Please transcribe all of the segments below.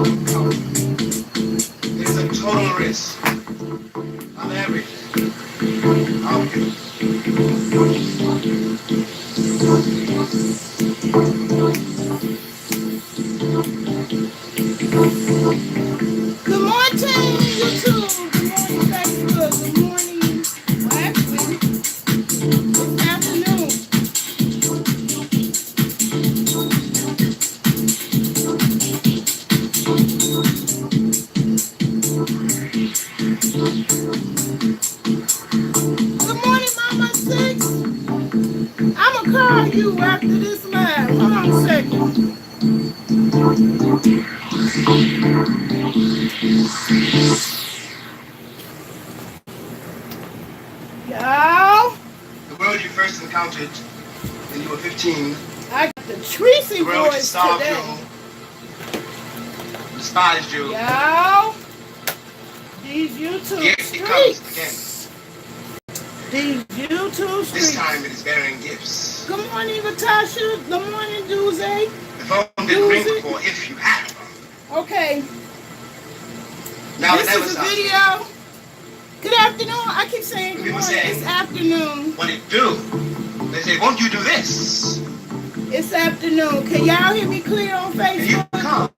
It is a total risk of everything. Okay. Good morning, YouTube. Good morning, Facebook. Good morning. Well, actually, it's afternoon. Good morning, Mama Six. I'm going to call you after this live. Hold on a second. Y'all. The world you first encountered when you were 15. I got the Tracy The world which voice starved today. you, despised you. Y'all. These YouTube Yet it comes streets. These YouTube streets. This time it is bearing gifts. Good morning, Natasha. Good morning, Duze. The phone didn't ring before if you had a phone. Okay. Now This is a video. Good afternoon. I keep saying good morning. It's afternoon. What it do? They say, won't you do this? It's afternoon. Can y'all hear me clear on And you Facebook? come.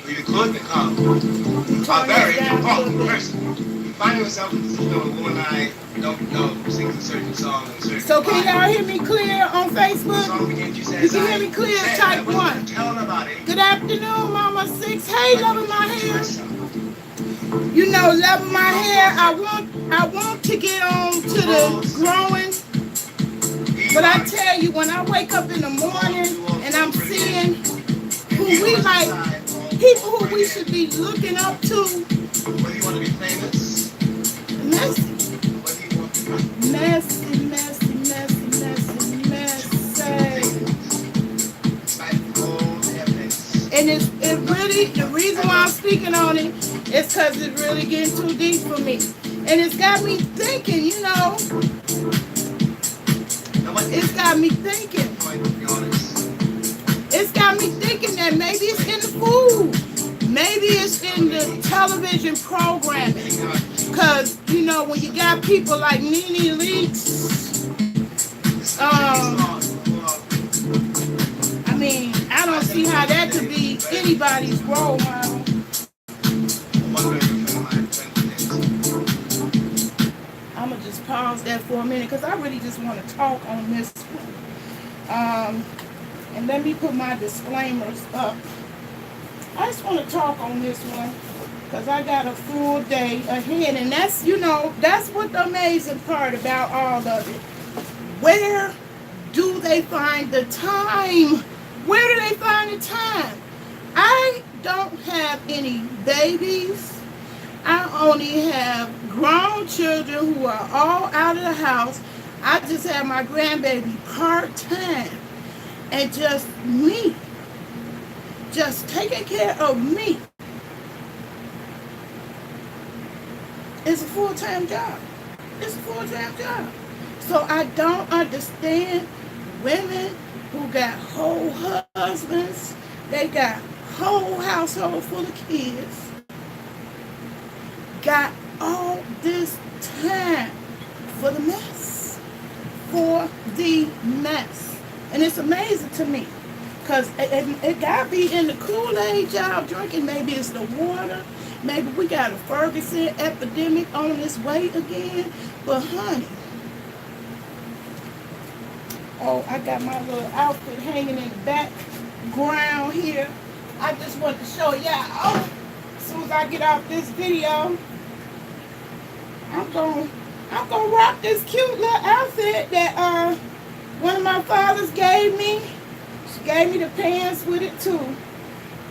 You could become a very important person. You find yourself in the position of a woman I don't know who sings a certain song and a certain So can y'all hear me clear on Facebook? song begins, you say, You can hear me clear, type 1. Tell nobody. Good afternoon, Mama Six. Hey, loving my hair. You know, loving my hair. I want to get on to the growing. But I tell you, when I wake up in the morning and I'm seeing who we like, people who we should be looking up to, Whether you want to be famous, messy, whether you want to be messy, messy, messy, messy, messy. despite all the evidence. And it really, the reason why I'm speaking on it is because it's really getting too deep for me. And it's got me thinking, you know, it's got me thinking. It's got me thinking that maybe it's in the food. Maybe it's in the television programming. Because, you know, when you got people like Nene Leakes, I mean, I don't see how that could be anybody's role model. I'm going to just pause that for a minute because I really just want to talk on this one. And let me put my disclaimers up. I just want to talk on this one because I got a full day ahead. And that's, you know, that's what the amazing part about all of it. Where do they find the time? Where do they find the time? I don't have any babies. I only have grown children who are all out of the house. I just have my grandbaby part-time. And just me. Just taking care of me. It's a full-time job. It's a full-time job. So I don't understand women who got whole husbands. They got whole household full of kids. Got all this time for the mess. For the mess. And it's amazing to me. Because it got to be in the Koolaid y'all drinking. Maybe it's the water. Maybe we got a Ferguson epidemic on its way again. But honey. Oh, I got my little outfit hanging in the background here. I just want to show y'all. Oh, as soon as I get off this video, I'm gonna rock this cute little outfit that one of my fathers gave me. She gave me the pants with it too,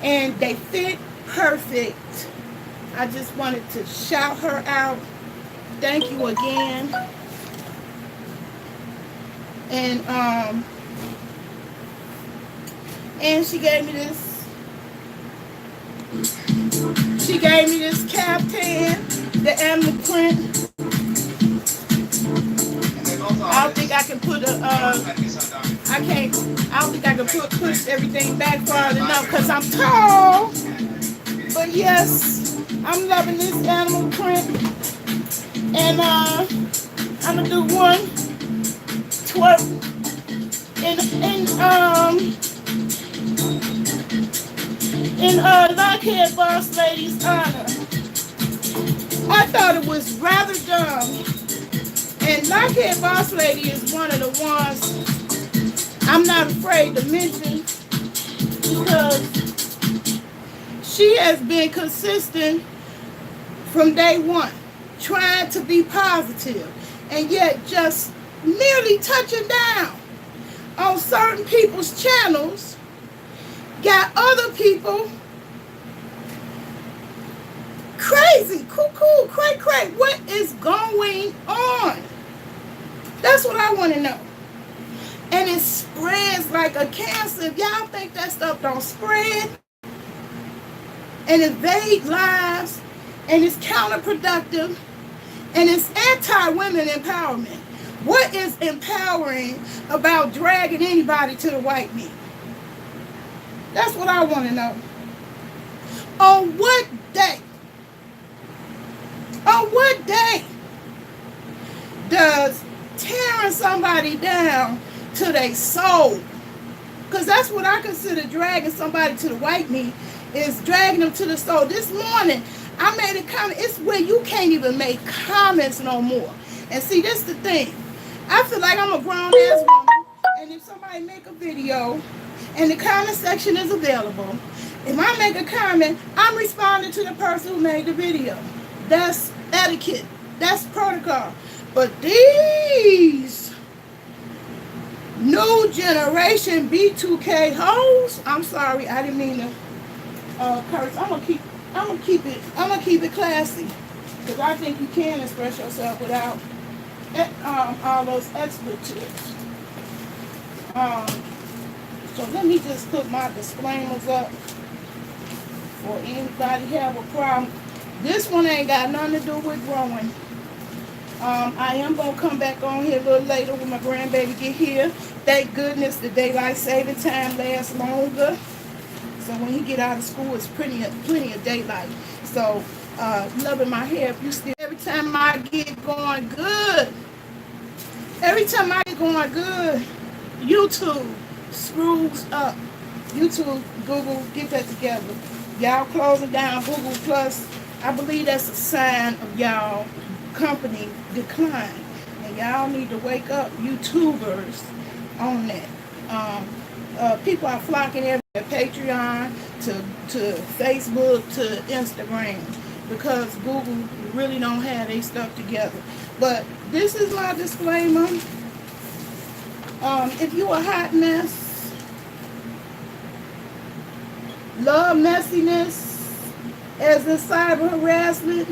and they fit perfect. I just wanted to shout her out. Thank you again. And she gave me this. She gave me this caftan, the animal print. I don't think I can put a. I I don't think I can push everything back far enough because I'm tall. But yes, I'm loving this animal print. And I'm gonna do one twerk in Lockheed Boss Lady's honor. I thought it was rather dumb. And Lockheed Boss Lady is one of the ones I'm not afraid to mention because she has been consistent from day one, trying to be positive, and yet just merely touching down on certain people's channels, got other people crazy, cuckoo, cray, cray. What is going on? That's what I want to know. And it spreads like a cancer. If y'all think that stuff don't spread and invade lives and it's counterproductive and it's anti-women empowerment. What is empowering about dragging anybody to the white meat? That's what I want to know. On what day? On what day does tearing somebody down to their soul? Because that's what I consider dragging somebody to the white meat, is dragging them to the soul. This morning, I made a comment. It's where you can't even make comments no more. And see, this is the thing. I feel like I'm a grown-ass woman, and if somebody make a video and the comment section is available, if I make a comment, I'm responding to the person who made the video. That's etiquette. That's protocol. But these new generation B2K hoes, I'm sorry, I didn't mean to curse. I'm gonna keep it classy, because I think you can express yourself without all those expletives. So let me just put my disclaimers up for anybody have a problem. This one ain't got nothing to do with growing. I am going to come back on here a little later when my grandbaby get here. Thank goodness the daylight saving time lasts longer. So when he get out of school, it's plenty of daylight. So loving my hair. If you still, every time I get going good, YouTube screws up. YouTube, Google, get that together. Y'all closing down Google Plus. I believe that's a sign of y'all company decline. And y'all need to wake up, YouTubers, on that. People are flocking everywhere, Patreon to Facebook to Instagram, because Google really don't have their stuff together. But this is my disclaimer. If you a hot mess, love messiness, as in cyber harassment,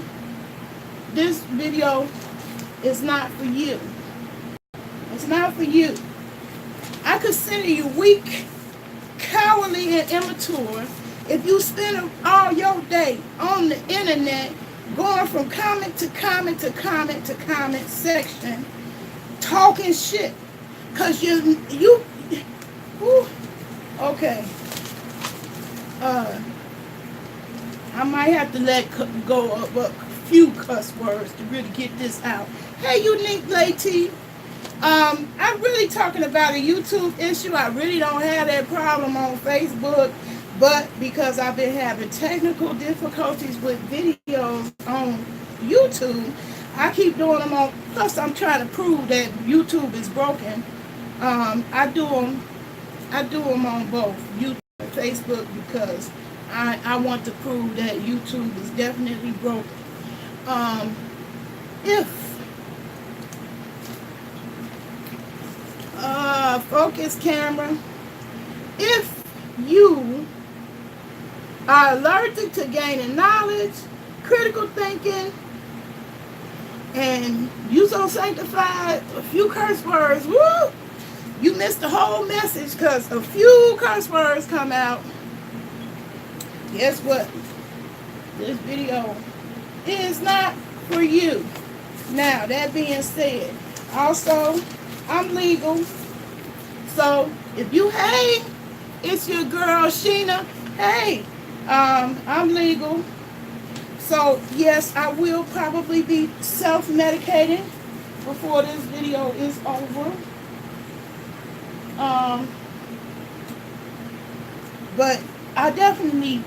this video is not for you. It's not for you. I consider you weak, cowardly, and immature if you spend all your day on the internet going from comment to comment to comment to comment section talking shit. Cause okay. I might have to let go of a few cuss words to really get this out. Hey, Unique Lady. I'm really talking about a YouTube issue. I really don't have that problem on Facebook, but because I've been having technical difficulties with videos on YouTube, I keep doing them on, plus I'm trying to prove that YouTube is broken. I do them on both YouTube and Facebook, because I want to prove that YouTube is definitely broken. Focus camera. If you are allergic to gaining knowledge, critical thinking, and you so sanctified, a few curse words, woo, you missed the whole message, because a few curse words come out. Guess what? This video is not for you. Now, that being said, also, I'm legal, So if you, hey, it's your girl Sheena. Hey, I'm legal. So yes, I will probably be self-medicating before this video is over. Um, but I definitely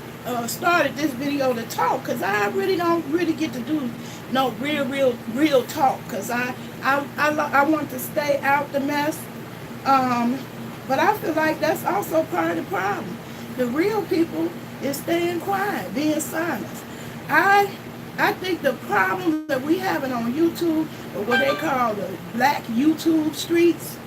started this video to talk because I really don't really get to do no real talk because I want to stay out the mess. But I feel like that's also part of the problem. The real people is staying quiet, being silent. I think the problem that we having on YouTube, or what they call the black YouTube streets,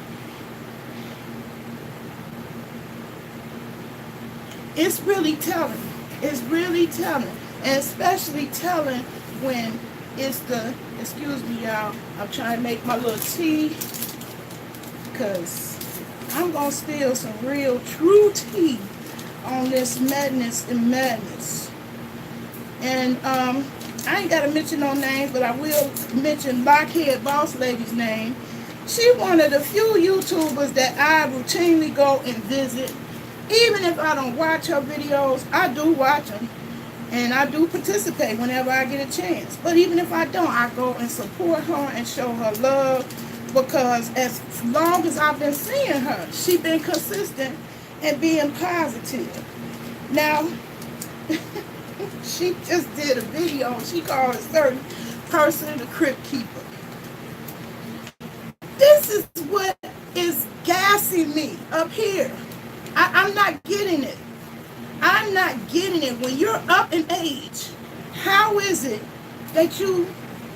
it's really telling. It's really telling. And especially telling when it's the, excuse me y'all, I'm trying to make my little tea because I'm going to steal some real true tea on this madness and madness. And I ain't got to mention no names, but I will mention Lockhead Boss Lady's name. She one of the few YouTubers that I routinely go and visit. Even if I don't watch her videos, I do watch them. And I do participate whenever I get a chance. But even if I don't, I go and support her and show her love. Because as long as I've been seeing her, she's been consistent and being positive. Now, she just did a video. She called a certain person the crypt keeper. This is what is gassing me up here. I'm not getting it. I'm not getting it. When you're up in age, how is it that you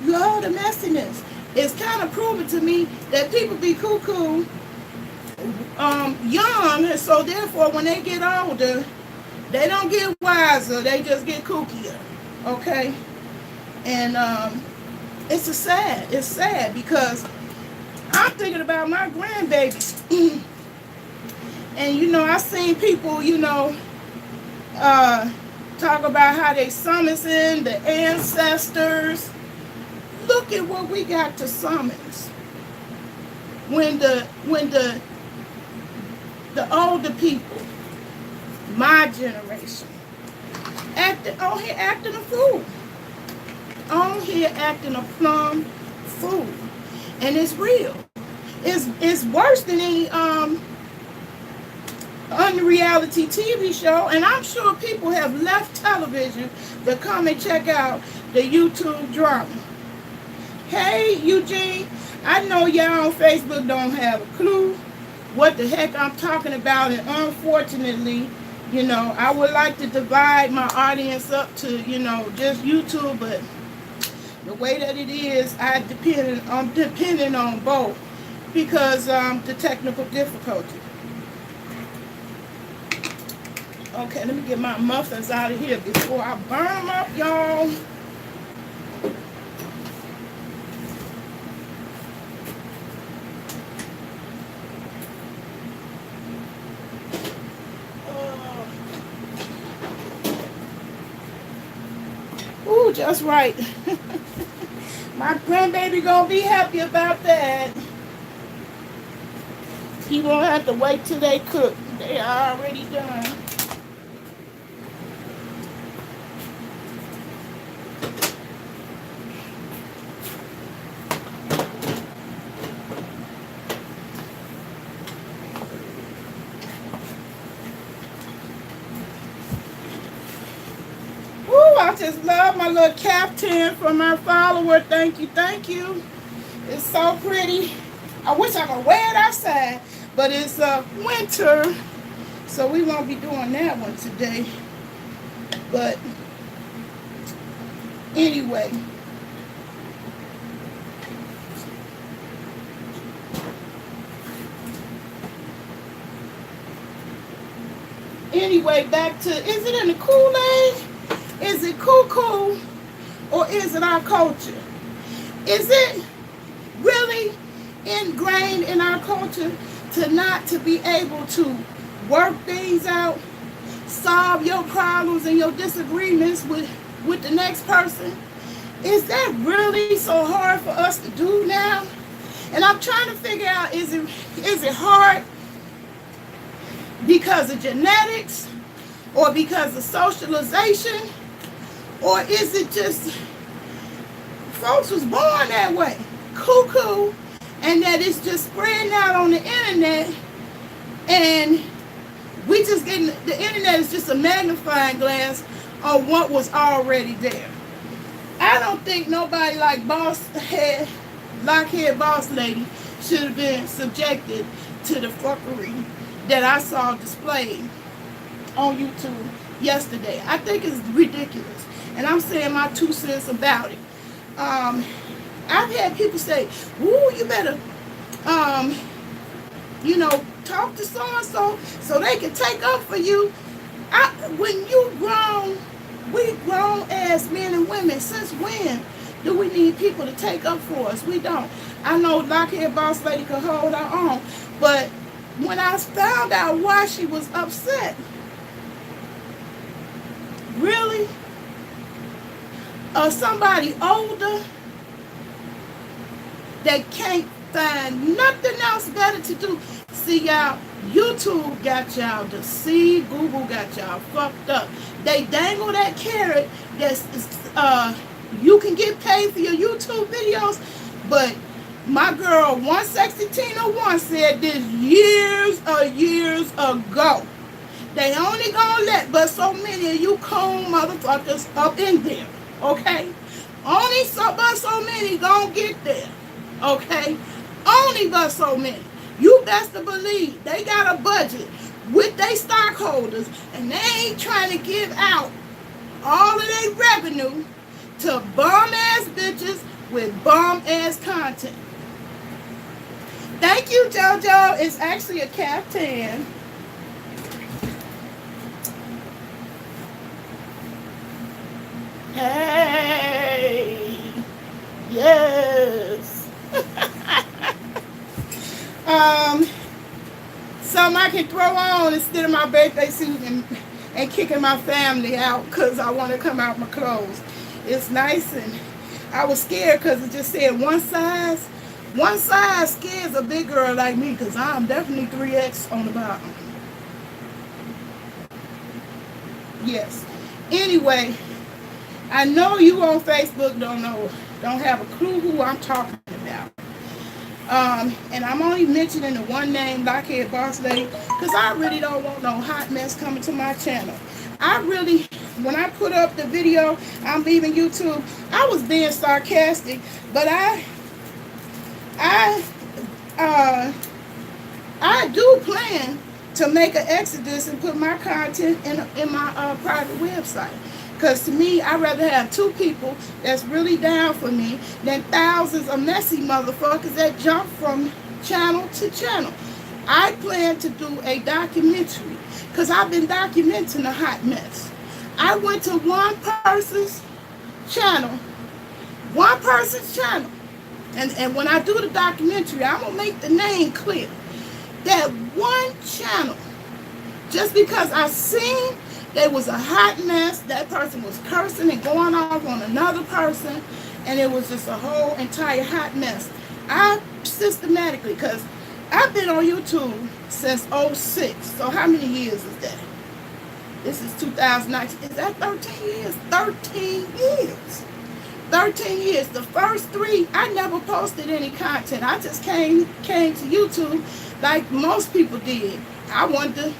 love the messiness? It's kind of proven to me that people be cuckoo young, and so therefore when they get older, they don't get wiser, they just get kookier. Okay? And it's sad because I'm thinking about my grandbabies. And you know, I seen people, you know, talk about how they summoning the ancestors. Look at what we got to summons. When the older people, my generation, on here acting a fool. On here acting a plumb fool. And it's real. It's worse than any unreality TV show, and I'm sure people have left television to come and check out the YouTube drama. Hey Eugene, I know y'all on Facebook don't have a clue what the heck I'm talking about, and unfortunately, you know, I would like to divide my audience up to, you know, just YouTube, but the way that it is, I'm depending on both because the technical difficulty. Okay, let me get my muffins out of here before I burn them up, y'all. Ooh, just right. My grandbaby gonna be happy about that. He won't have to wait till they cook. They are already done. I just love my little caftan from my follower. Thank you, thank you. It's so pretty. I wish I could wear it outside, but it's winter, so we won't be doing that one today. But anyway, back to, is it in the Koolaid? Is it Koo-Koo, or is it our culture? Is it really ingrained in our culture to be able to work things out, solve your problems and your disagreements with the next person? Is that really so hard for us to do now? And I'm trying to figure out, is it hard because of genetics or because of socialization, or is it just folks was born that way, Koo-Koo, and that it's just spreading out on the internet, and we just getting, the internet is just a magnifying glass on what was already there. I don't think nobody like Lockhead Boss Lady should have been subjected to the fuckery that I saw displayed on YouTube yesterday. I think it's ridiculous, and I'm saying my 2 cents about it. I've had people say, "Ooh, you better, talk to so-and-so so they can take up for you." When you grown, we grown as men and women. Since when do we need people to take up for us? We don't. I know Lockhead Boss Lady could hold her own, but when I found out why she was upset, really, somebody older that can't find nothing else better to do. See, y'all, YouTube got y'all deceived. Google got y'all fucked up. They dangle that carrot that's you can get paid for your YouTube videos, but my girl 160-01 said this years ago. They only gonna let but so many of you coon motherfuckers up in there, okay? Only but so many gonna get there, okay? Only but so many. You best to believe they got a budget with their stockholders, and they ain't trying to give out all of their revenue to bum-ass bitches with bum-ass content. Thank you, JoJo. It's actually a caftan. Hey, yes. Something I can throw on instead of my birthday suit and kicking my family out because I want to come out my clothes. It's nice, and I was scared because it just said one size. One size scares a big girl like me because I'm definitely 3X on the bottom. Yes. Anyway, I know you on Facebook don't have a clue who I'm talking about. And I'm only mentioning the one name, Lockhead Boss Lady, because I really don't want no hot mess coming to my channel. When I put up the video, I'm leaving YouTube, I was being sarcastic, but I do plan to make an exodus and put my content in my private website. Because to me, I'd rather have 2 people that's really down for me than thousands of messy motherfuckers that jump from channel to channel. I plan to do a documentary because I've been documenting a hot mess. I went to one person's channel. And when I do the documentary, I'm going to make the name clear. That one channel, just because I seen there was a hot mess, that person was cursing and going off on another person, and it was just a whole entire hot mess. I systematically, because I've been on YouTube since 06, so how many years is that? This is 2019. Is that 13 years? 13 years. 13 years. The first 3, I never posted any content. I just came to YouTube like most people did. I wanted to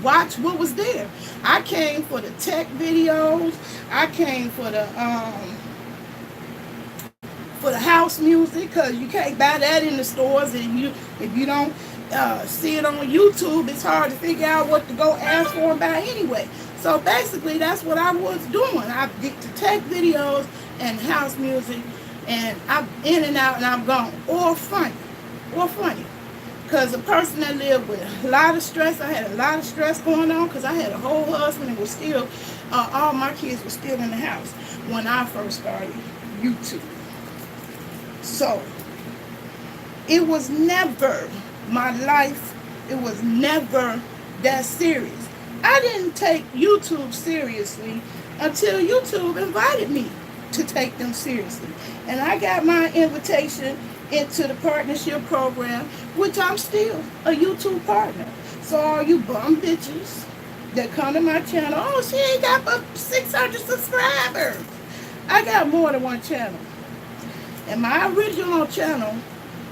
watch what was there. I came for the tech videos. I came for the house music, because you can't buy that in the stores, and if you don't see it on YouTube, it's hard to figure out what to go ask for and buy anyway. So basically, that's what I was doing. I get the tech videos and house music, and I'm in and out, and I'm gone. Or funny. Because a person that lived with a lot of stress, I had a lot of stress going on because I had a whole husband and was still, all my kids were still in the house when I first started YouTube. So, it was never my life, it was never that serious. I didn't take YouTube seriously until YouTube invited me to take them seriously. And I got my invitation into the partnership program, which I'm still a YouTube partner. So all you bum bitches that come to my channel, oh, she ain't got but 600 subscribers. I got more than one channel. And my original channel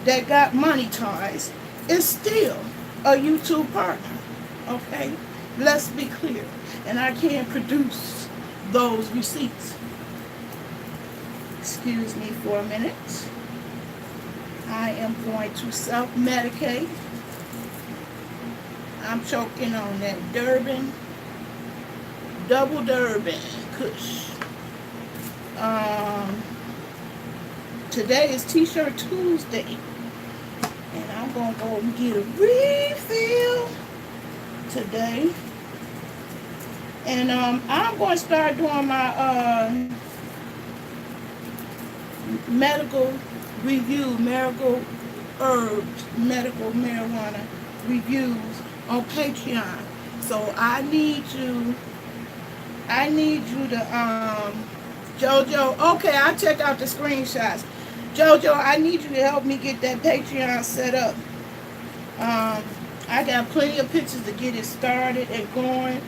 that got monetized is still a YouTube partner. Okay? Let's be clear. And I can produce those receipts. Excuse me for a minute. I am going to self-medicate. I'm choking on that Durban, double Durban Kush. Today is T-shirt Tuesday. And I'm going to go and get a refill today. And I'm going to start doing my medical review, medical herbs, medical marijuana reviews on Patreon. So I need you to Jojo, okay, I'll check out the screenshots. Jojo, I need you to help me get that Patreon set up. I got plenty of pictures to get it started and going,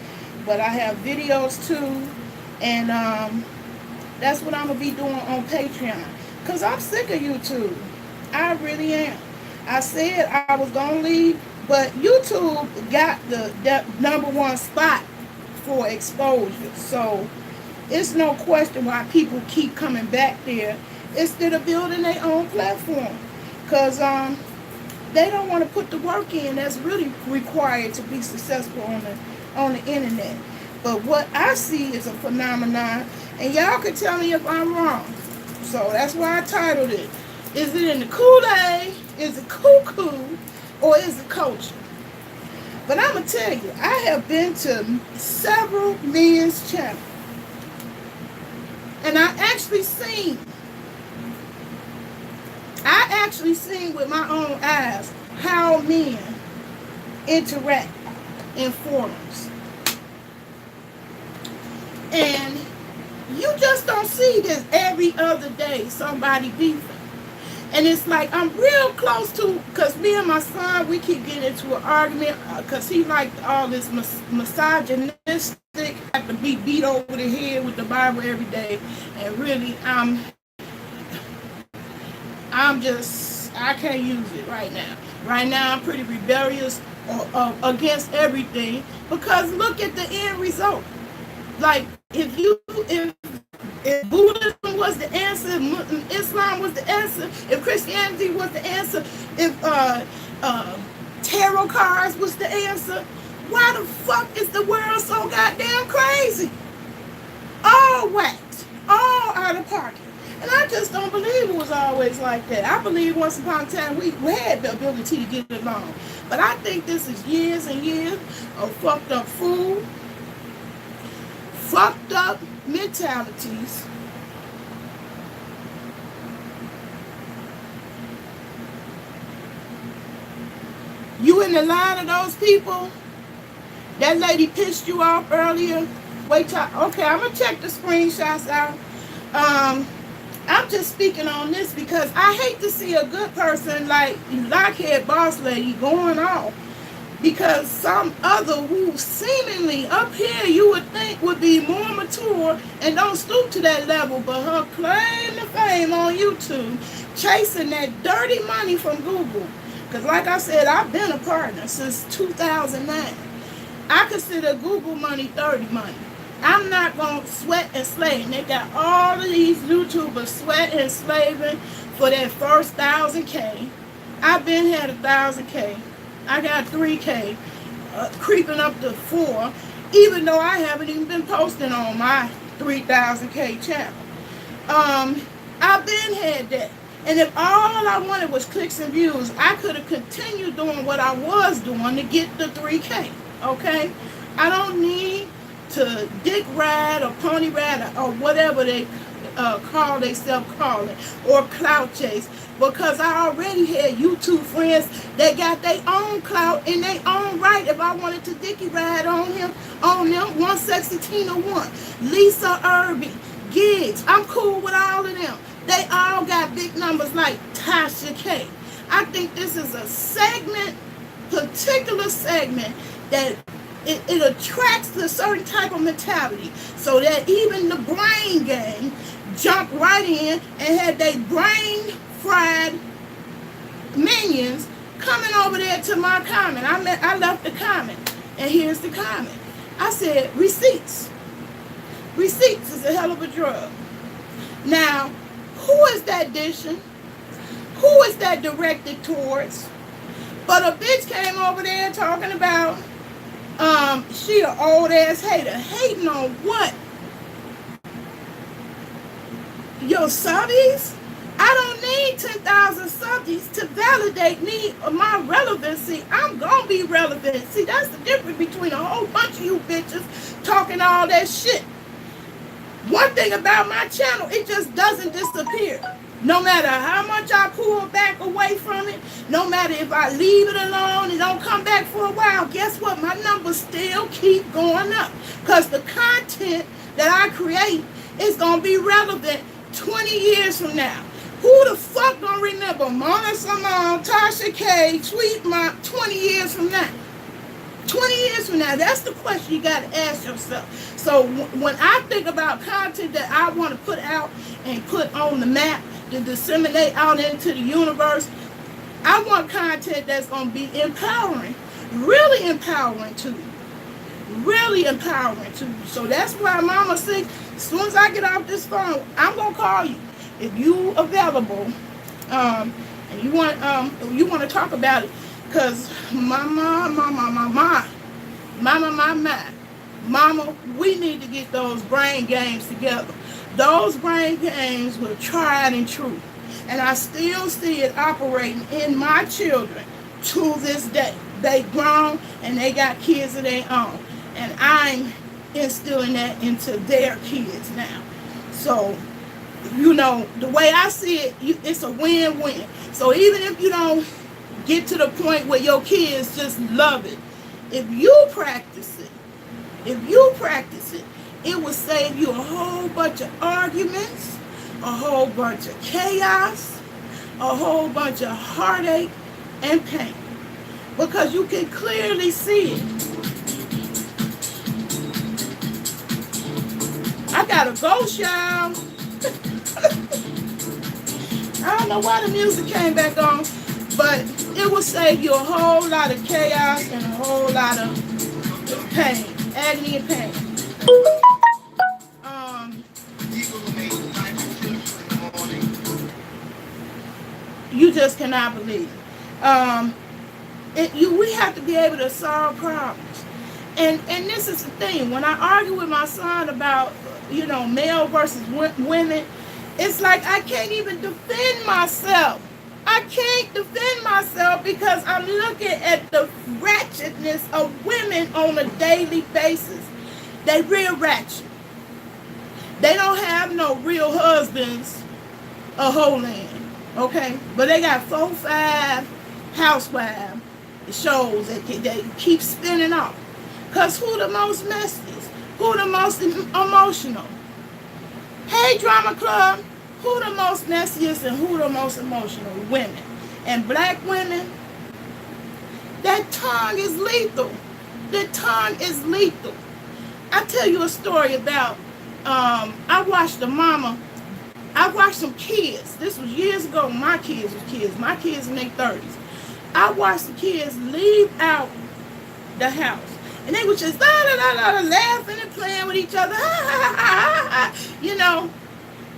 but I have videos too, and that's what I'm gonna be doing on Patreon, because I'm sick of YouTube. I really am. I said I was gonna leave, but YouTube got the number one spot for exposure. So it's no question why people keep coming back there instead of building their own platform, because they don't want to put the work in that's really required to be successful on the internet. But what I see is a phenomenon, and y'all can tell me if I'm wrong. So that's why I titled it. Is it in the Koolaid? Is it Koo-Koo? Or is it Culture? But I'm going to tell you, I have been to several men's channels. And I actually seen with my own eyes how men interact in forums. And you just don't see this every other day, somebody beefing. And it's like, I'm real close to, because me and my son, we keep getting into an argument, because he liked all this misogynistic, have to be beat over the head with the Bible every day. And really, I can't use it right now. Right now, I'm pretty rebellious against everything, because look at the end result. Like, if Buddhism was the answer, if Islam was the answer, if Christianity was the answer, if tarot cards was the answer, why the fuck is the world so goddamn crazy? All whacked, all out of pocket. And I just don't believe it was always like that. I believe once upon a time we had the ability to get along. But I think this is years and years of fucked up food, fucked up mentalities. You in the line of those people? That lady pissed you off earlier? Wait till, okay, I'm gonna check the screenshots out. I'm just speaking on this because I hate to see a good person like Lockhead Boss Lady going off because some other who seemingly up here you would think would be more mature and don't stoop to that level, but her claim to fame on YouTube, chasing that dirty money from Google. Because like I said, I've been a partner since 2009. I consider Google money dirty money. I'm not going to sweat and slave. They got all of these YouTubers sweat and slaving for that first 1,000K. I've been had 1,000K. I got 3K, creeping up to 4, even though I haven't even been posting on my 3,000K channel. I've been had that. And if all I wanted was clicks and views, I could have continued doing what I was doing to get the 3K, okay? I don't need to dick ride or pony ride or whatever they call themselves calling, or clout chase, because I already had YouTube friends that got their own clout in their own right. If I wanted to dicky ride on them, One Sexy Tina 1, Lisa Irby, Gigs, I'm cool with all of them. They all got big numbers like Tasha K. I think this is a segment particular segment that it attracts a certain type of mentality, so that even the brain gang jumped right in and had their brain fried minions coming over there to my comment. I left the comment, and here's the comment. I said, receipts. Receipts is a hell of a drug. Now, who is that dishing? Who is that directed towards? But a bitch came over there talking about she an old ass hater. Hating on what? Your subbies? I don't need 10,000 subbies to validate me or my relevancy. I'm gonna be relevant. See, that's the difference between a whole bunch of you bitches talking all that shit. One thing about my channel, it just doesn't disappear. No matter how much I pull back away from it, no matter if I leave it alone and don't come back for a while, guess what? My numbers still keep going up. Because the content that I create is going to be relevant 20 years from now. Who the fuck gonna remember Mona Simone, Tasha K, Tweet My 20 years from now? 20 years from now, that's the question you got to ask yourself. So when I think about content that I want to put out and put on the map to disseminate out into the universe, I want content that's going to be empowering, really empowering to you. Really empowering to you. So that's why Mama said, as soon as I get off this phone, I'm going to call you. If you available, and you want to talk about it, because mama, we need to get those brain games together. Those brain games were tried and true. And I still see it operating in my children to this day. They grown and they got kids of their own. And I'm instilling that into their kids now. So, you know, the way I see it, it's a win-win. So even if you don't get to the point where your kids just love it, if you practice it, it will save you a whole bunch of arguments, a whole bunch of chaos, a whole bunch of heartache and pain. Because you can clearly see it. I gotta go, y'all. I don't know why the music came back on, but it will save you a whole lot of chaos and a whole lot of pain, agony and pain. You just cannot believe it. We have to be able to solve problems. And this is the thing. When I argue with my son about, you know, male versus women, it's like I can't even defend myself. I can't defend myself because I'm looking at the ratchetness of women on a daily basis. They real ratchet. They don't have no real husbands a whole land, okay? But they got 4, 5 housewives shows that they keep spinning off. Because who the most messiest? Who the most emotional? Hey, Drama Club, who the most messiest and who the most emotional? Women. And black women, that tongue is lethal. The tongue is lethal. I tell you a story about, I watched some kids. This was years ago when my kids were kids. My kids in their 30s. I watched the kids leave out the house. And they were just laughing and playing with each other. You know,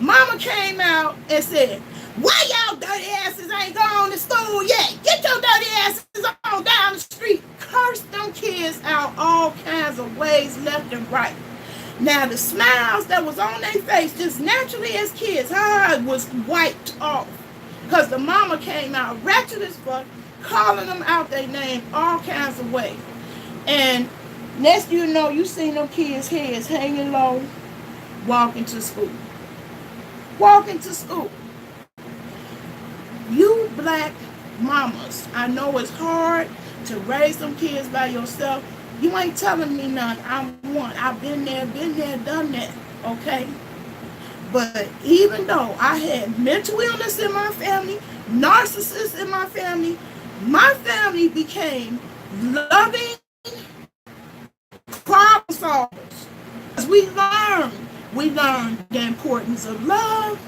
Mama came out and said, why y'all dirty asses ain't gone to school yet? Get your dirty asses on down the street. Cursed them kids out all kinds of ways, left and right. Now, the smiles that was on their face, just naturally as kids, was wiped off. Because the mama came out ratchet as fuck, calling them out their name all kinds of ways. And next you know, you seen them kids' heads hanging low, walking to school. Walking to school. You black mamas, I know it's hard to raise them kids by yourself. You ain't telling me none. I'm one. I've been there, done that. Okay? But even though I had mental illness in my family, narcissists in my family, My family became loving problem solvers. As we learned the importance of love,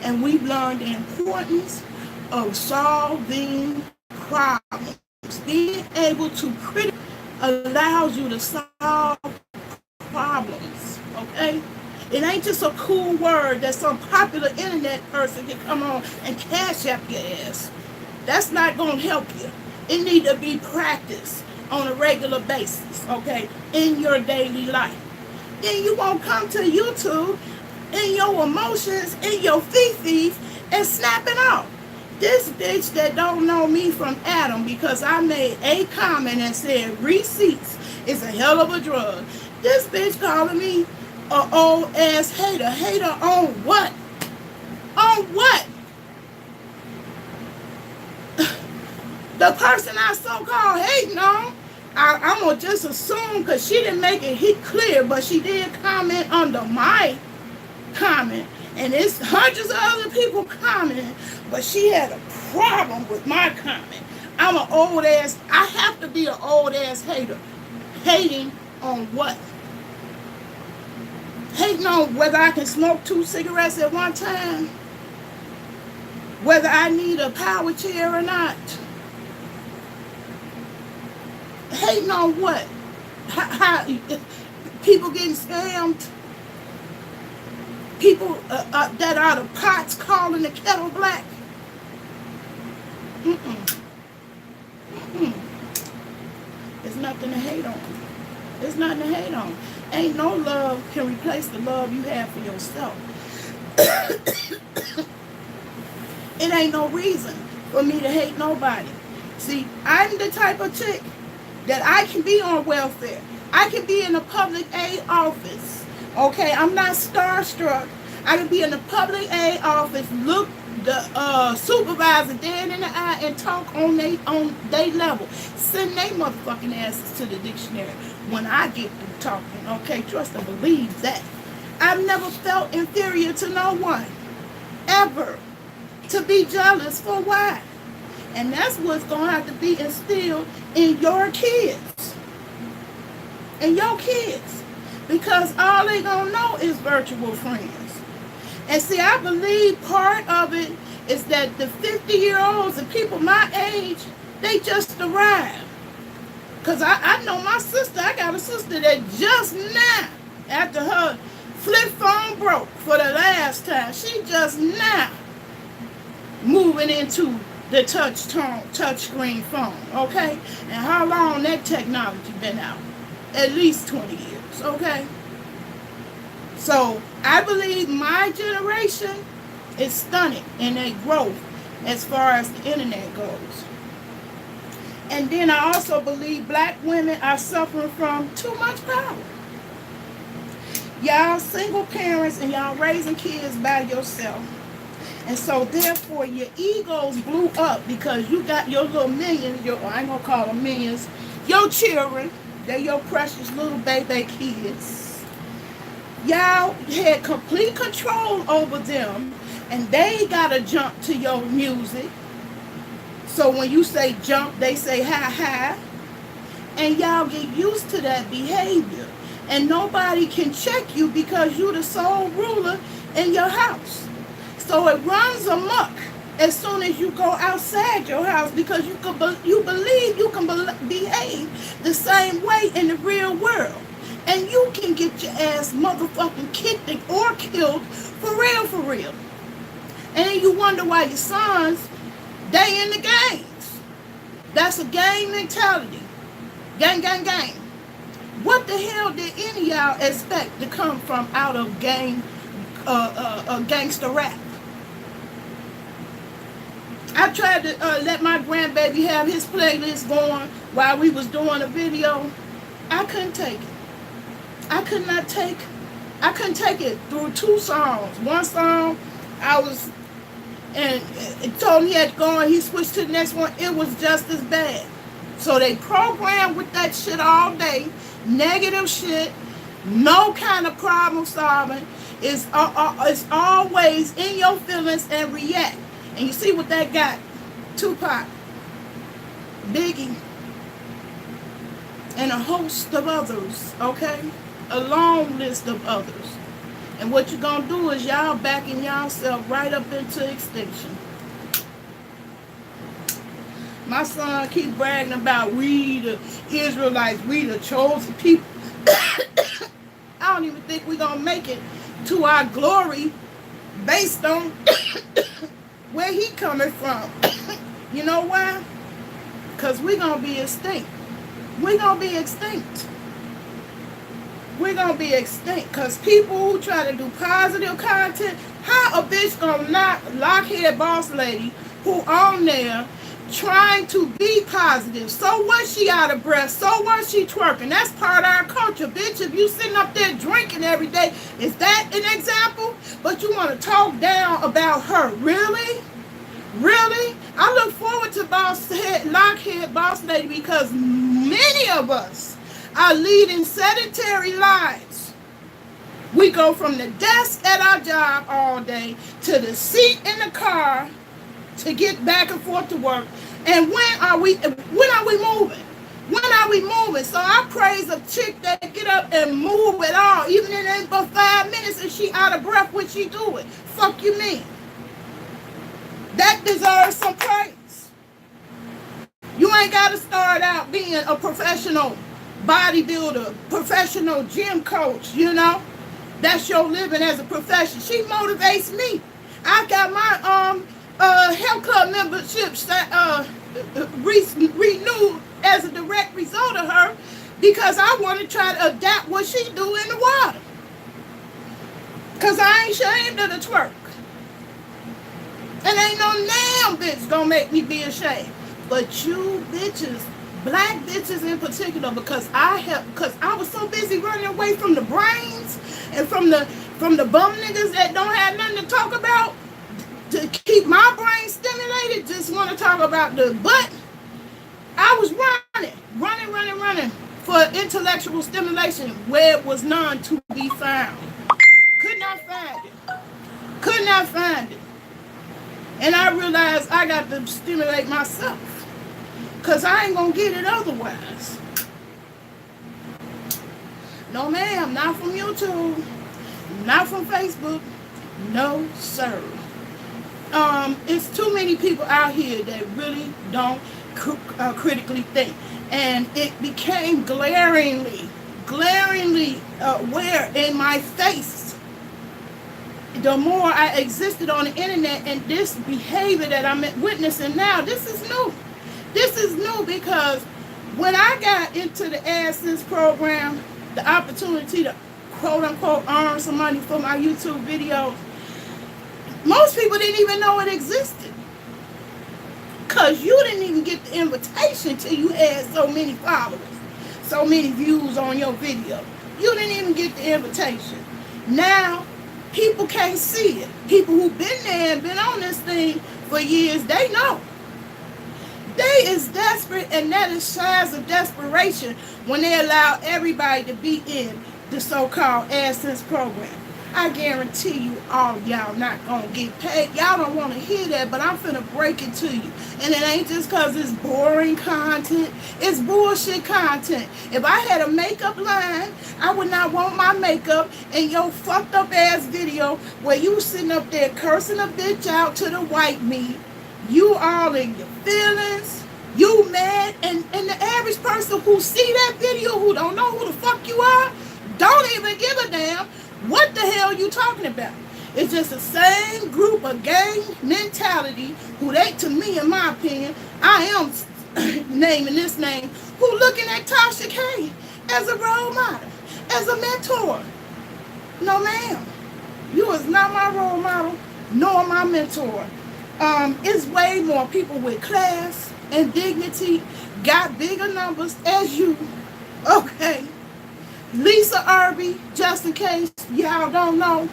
and we learned the importance of solving problems. Being able to critically allows you to solve problems, okay? It ain't just a cool word that some popular internet person can come on and cash up your ass. That's not going to help you. It need to be practiced on a regular basis, okay, in your daily life. Then you won't come to YouTube in your emotions, in your fifis, and snap it off. This bitch that don't know me from Adam because I made a comment and said receipts is a hell of a drug. This bitch calling me a old ass hater. Hater on what? On what? The person I so-called hating on, I'm going to just assume because she didn't make it hit clear, but she did comment under my comment. And it's hundreds of other people commenting, but she had a problem with my comment. I'm an old ass, I have to be an old ass hater. Hating on what? Hating on whether I can smoke 2 cigarettes at one time, whether I need a power chair or not. Hating on what? How people getting scammed? People that are the pots calling the kettle black? There's nothing to hate on. There's nothing to hate on. Ain't no love can replace the love you have for yourself. It ain't no reason for me to hate nobody. See, I'm the type of chick that I can be on welfare. I can be in a public aid office. Okay, I'm not starstruck. I can be in the public aid office, look the supervisor dead in the eye and talk on they level. Send they motherfucking asses to the dictionary when I get through talking. Okay, trust and believe that. I've never felt inferior to no one. Ever. To be jealous for why? And that's what's going to have to be instilled in your kids. In your kids. Because all they gonna know is virtual friends. And see, I believe part of it is that the 50-year-olds and people my age, they just arrived. Because I know my sister, I got a sister that just now, after her flip phone broke for the last time, she just now moving into the touchscreen phone, okay? And how long that technology been out? At least 20 years, okay? So I believe my generation is stunning in their growth as far as the internet goes. And then I also believe black women are suffering from too much power. Y'all single parents and y'all raising kids by yourself. And so therefore your egos blew up because you got your little millions, I ain't gonna call them millions, your children. They're your precious little baby kids. Y'all had complete control over them, and they gotta jump to your music. So when you say jump, they say ha ha. And y'all get used to that behavior. And nobody can check you because you're the sole ruler in your house. So it runs amok as soon as you go outside your house because you believe you can behave the same way in the real world. And you can get your ass motherfucking kicked or killed for real. And then you wonder why your sons, they in the gangs. That's a gang mentality. Gang. What the hell did any of y'all expect to come from out of gangster rap? I tried to let my grandbaby have his playlist going while we was doing a video. I couldn't take it. I couldn't take it through 2 songs. One song, it told him he had to go and he switched to the next one. It was just as bad. So they programmed with that shit all day. Negative shit. No kind of problem solving. It's always in your feelings and react. And you see what that got? Tupac. Biggie, and a host of others, okay? A long list of others. And what you're going to do is y'all backing yourself right up into extinction. My son keep bragging about we the Israelites, we the chosen people. I don't even think we're going to make it to our glory based on where he coming from. You know why? Because we're going to be extinct. We're going to be extinct. We're going to be extinct because people who try to do positive content, how a bitch going to knock lockhead boss lady who on there trying to be positive? So what, she out of breath? So what, she twerking? That's part of our culture, bitch. If you sitting up there drinking every day, is that an example? But you want to talk down about her? Really? Really? I look forward to lockhead boss lady because many of us are leading sedentary lives. We go from the desk at our job all day to the seat in the car to get back and forth to work. And when are we moving? When are we moving? So I praise a chick that get up and move at all, even if it ain't but 5 minutes and she out of breath when she do it. Fuck you mean? That deserves some praise. You ain't got to start out being a professional bodybuilder, professional gym coach, you know. That's your living as a profession. She motivates me. I got my health club membership renewed as a direct result of her because I want to try to adapt what she do in the water. Because I ain't ashamed of the twerk. And ain't no damn bitch gonna make me be ashamed. But you bitches, black bitches in particular, because I was so busy running away from the brains and from the bum niggas that don't have nothing to talk about to keep my brain stimulated, just want to talk about the butt. I was running for intellectual stimulation where it was none to be found. Could not find it. And I realized I got to stimulate myself because I ain't going to get it otherwise. No, ma'am, not from YouTube, not from Facebook. No, sir. It's too many people out here that really don't critically think. And it became glaringly aware in my face the more I existed on the internet, and this behavior that I'm witnessing now, this is new. This is new because when I got into the AdSense program, the opportunity to quote unquote earn some money for my YouTube videos, most people didn't even know it existed. Because you didn't even get the invitation till you had so many followers, so many views on your video. You didn't even get the invitation. Now, people can't see it. People who've been there and been on this thing for years, they know. They is desperate, and that is signs of desperation when they allow everybody to be in the so-called AdSense program. I guarantee you all y'all not gonna get paid. Y'all don't want to hear that, but I'm finna break it to you. And it ain't just because it's boring content. It's bullshit content. If I had a makeup line, I would not want my makeup in your fucked up ass video where you sitting up there cursing a bitch out to the white meat. You all in your feelings. You mad. And the average person who see that video, who don't know who the fuck you are, don't even give a damn what the hell you talking about. It's just the same group of gang mentality who they, to me, in my opinion, I am naming this name, who looking at Tasha K as a role model, as a mentor. No, ma'am. You is not my role model, nor my mentor. It's way more people with class and dignity, got bigger numbers as you. Okay. Lisa Irby, just in case y'all don't know.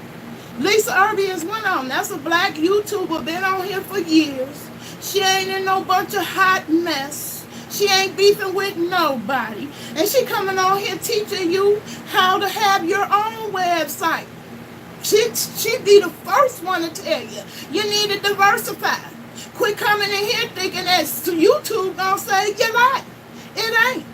Lisa Irby is one of them. That's a black YouTuber, been on here for years. She ain't in no bunch of hot mess. She ain't beefing with nobody. And she coming on here teaching you how to have your own website. She be the first one to tell you, you need to diversify. Quit coming in here thinking that YouTube gonna save your life. It ain't.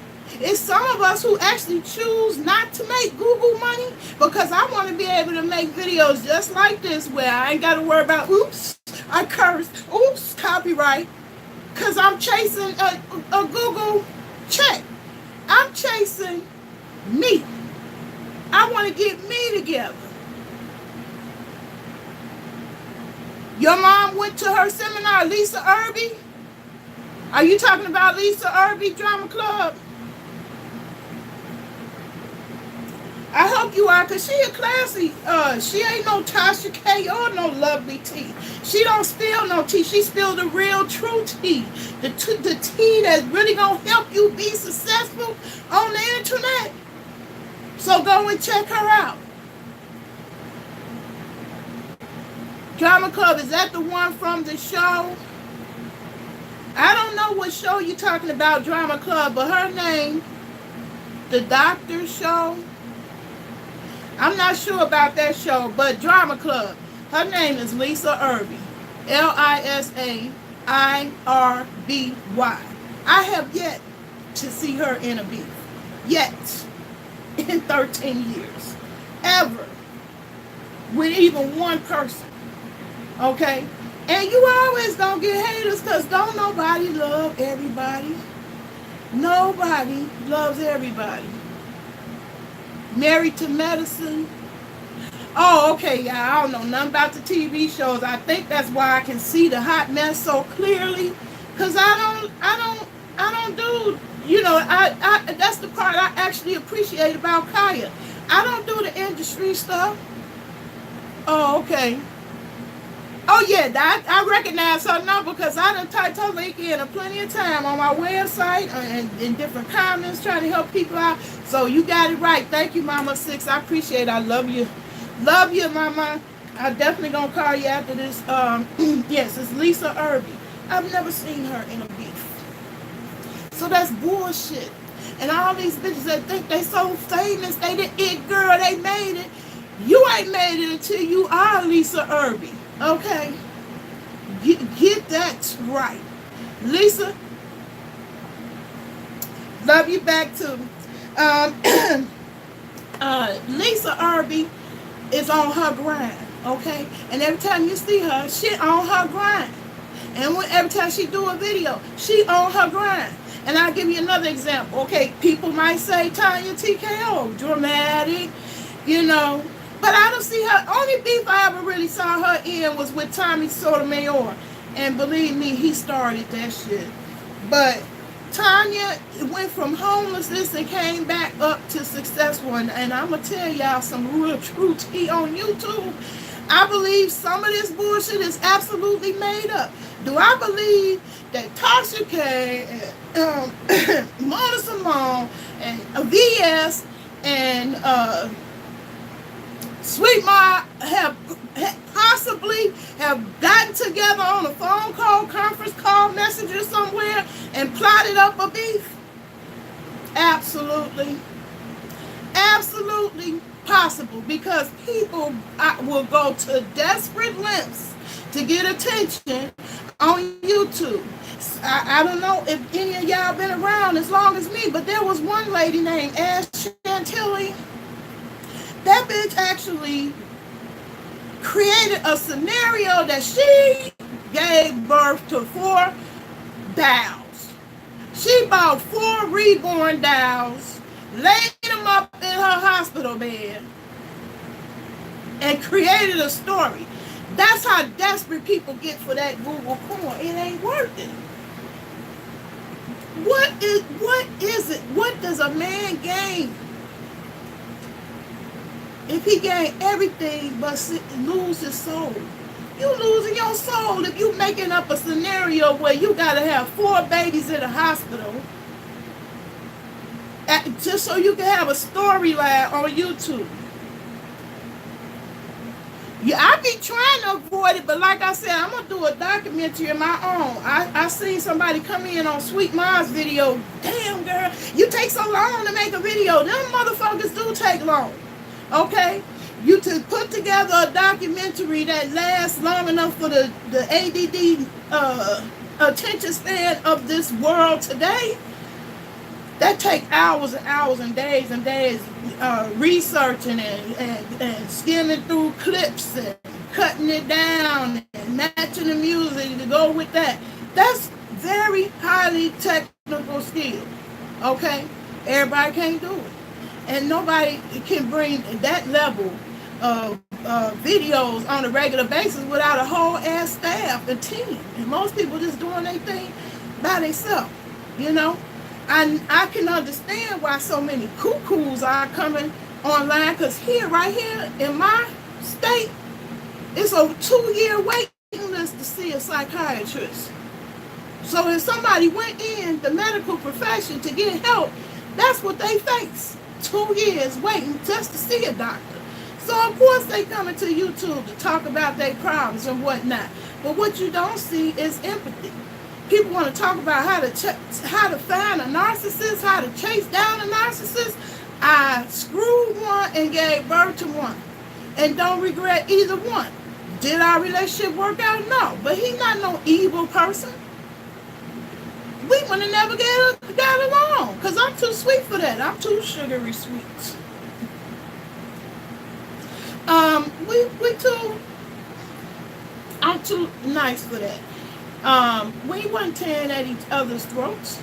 It's some of us who actually choose not to make Google money because I want to be able to make videos just like this where I ain't got to worry about, oops, I cursed, oops, copyright, because I'm chasing a Google check. I'm chasing me. I want to get me together. Your mom went to her seminar, Lisa Irby? Are you talking about Lisa Irby Drama Club? I hope you are, because she a classy. She ain't no Tasha K or no Lovely Tea. She don't spill no tea. She spill the real true tea. The tea that's really going to help you be successful on the internet. So go and check her out. Drama Club, is that the one from the show? I don't know what show you're talking about, Drama Club, but her name, The Doctor Show. I'm not sure about that show, but Drama Club. Her name is Lisa Irby. Lisarby. I have yet to see her in a beef. Yet. In 13 years. Ever. With even one person. Okay? And you always gonna get haters because don't nobody love everybody. Nobody loves everybody. Married to Medicine. Oh, okay, yeah, I don't know nothing about the TV shows. I think that's why I can see the hot mess so clearly. Cause I don't do, you know, I that's the part I actually appreciate about Kaya. I don't do the industry stuff. Oh, okay. Oh yeah, I recognize her now because I done typed her link in plenty of time on my website and in different comments trying to help people out. So you got it right. Thank you, Mama Six. I appreciate it. I love you. Love you, Mama. I definitely gonna call you after this. Yes, it's Lisa Irby. I've never seen her in a beef. So that's bullshit. And all these bitches that think they so famous, they the it girl, they made it. You ain't made it until you are Lisa Irby. Okay, get that right. Lisa, love you back too. Lisa Irby is on her grind, okay? And every time you see her, she on her grind. And every time she do a video, she on her grind. And I'll give you another example. Okay, people might say Tanya TKO, dramatic, you know. But I don't see her. Only beef I ever really saw her in was with Tommy Sotomayor. And believe me, he started that shit. But Tanya went from homelessness and came back up to successful. And I'm going to tell y'all some real true tea on YouTube. I believe some of this bullshit is absolutely made up. Do I believe that Tasha K and Mona Simone and VS and Sweet Ma have possibly have gotten together on a phone call, conference call, messenger somewhere and plotted up a beef? Absolutely. Absolutely possible, because people will go to desperate lengths to get attention on YouTube. I don't know if any of y'all been around as long as me, but there was one lady named Ash Chantilly. That bitch actually created a scenario that she gave birth to 4 dolls. She bought 4 reborn dolls, laid them up in her hospital bed, and created a story. That's how desperate people get for that Google coin. It ain't worth it. What is it? What does a man gain if he gain everything but lose his soul? You losing your soul if you making up a scenario where you gotta have 4 babies in a hospital just so you can have a storyline on YouTube. Yeah, I be trying to avoid it, but like I said, I'm gonna do a documentary of my own. I seen somebody come in on Sweet Ma's video. Damn, girl, you take so long to make a video. Them motherfuckers do take long. Okay? You to put together a documentary that lasts long enough for the ADD attention span of this world today, that take hours and hours and days researching and skimming through clips and cutting it down and matching the music to go with that. That's very highly technical skill. Okay? Everybody can't do it. And nobody can bring that level of videos on a regular basis without a whole ass staff and team. And most people just doing their thing by themselves, you know. And I can understand why so many Koo-Koos are coming online, because right here in my state, it's a 2-year waiting list to see a psychiatrist. So if somebody went in the medical profession to get help, that's what they face. 2 years waiting just to see a doctor. So of course they come into YouTube to talk about their problems and whatnot. But what you don't see is empathy. People want to talk about how to find a narcissist, how to chase down a narcissist. I screwed one and gave birth to one, and don't regret either one. Did our relationship work out? No, but he's not no evil person. We would have never got along, because I'm too sweet for that. I'm too sugary sweet. I'm too nice for that. We weren't tearing at each other's throats.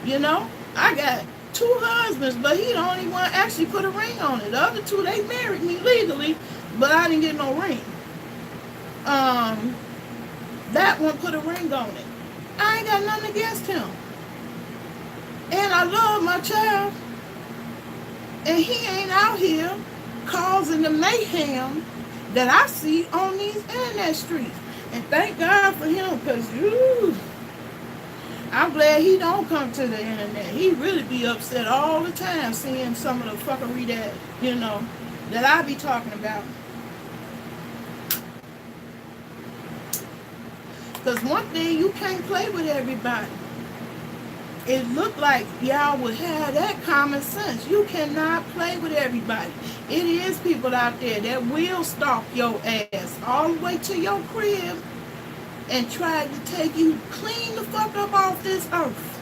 You know, I got 2 husbands, but he the only one actually put a ring on it. The other 2, they married me legally, but I didn't get no ring. That one put a ring on it. I ain't got nothing against him. And I love my child. And he ain't out here causing the mayhem that I see on these internet streets. And thank God for him, because I'm glad he don't come to the internet. He really be upset all the time seeing some of the fuckery that, you know, that I be talking about. Because one thing, you can't play with everybody. It looked like y'all would have that common sense. You cannot play with everybody. It is people out there that will stalk your ass all the way to your crib and try to take you clean the fuck up off this earth.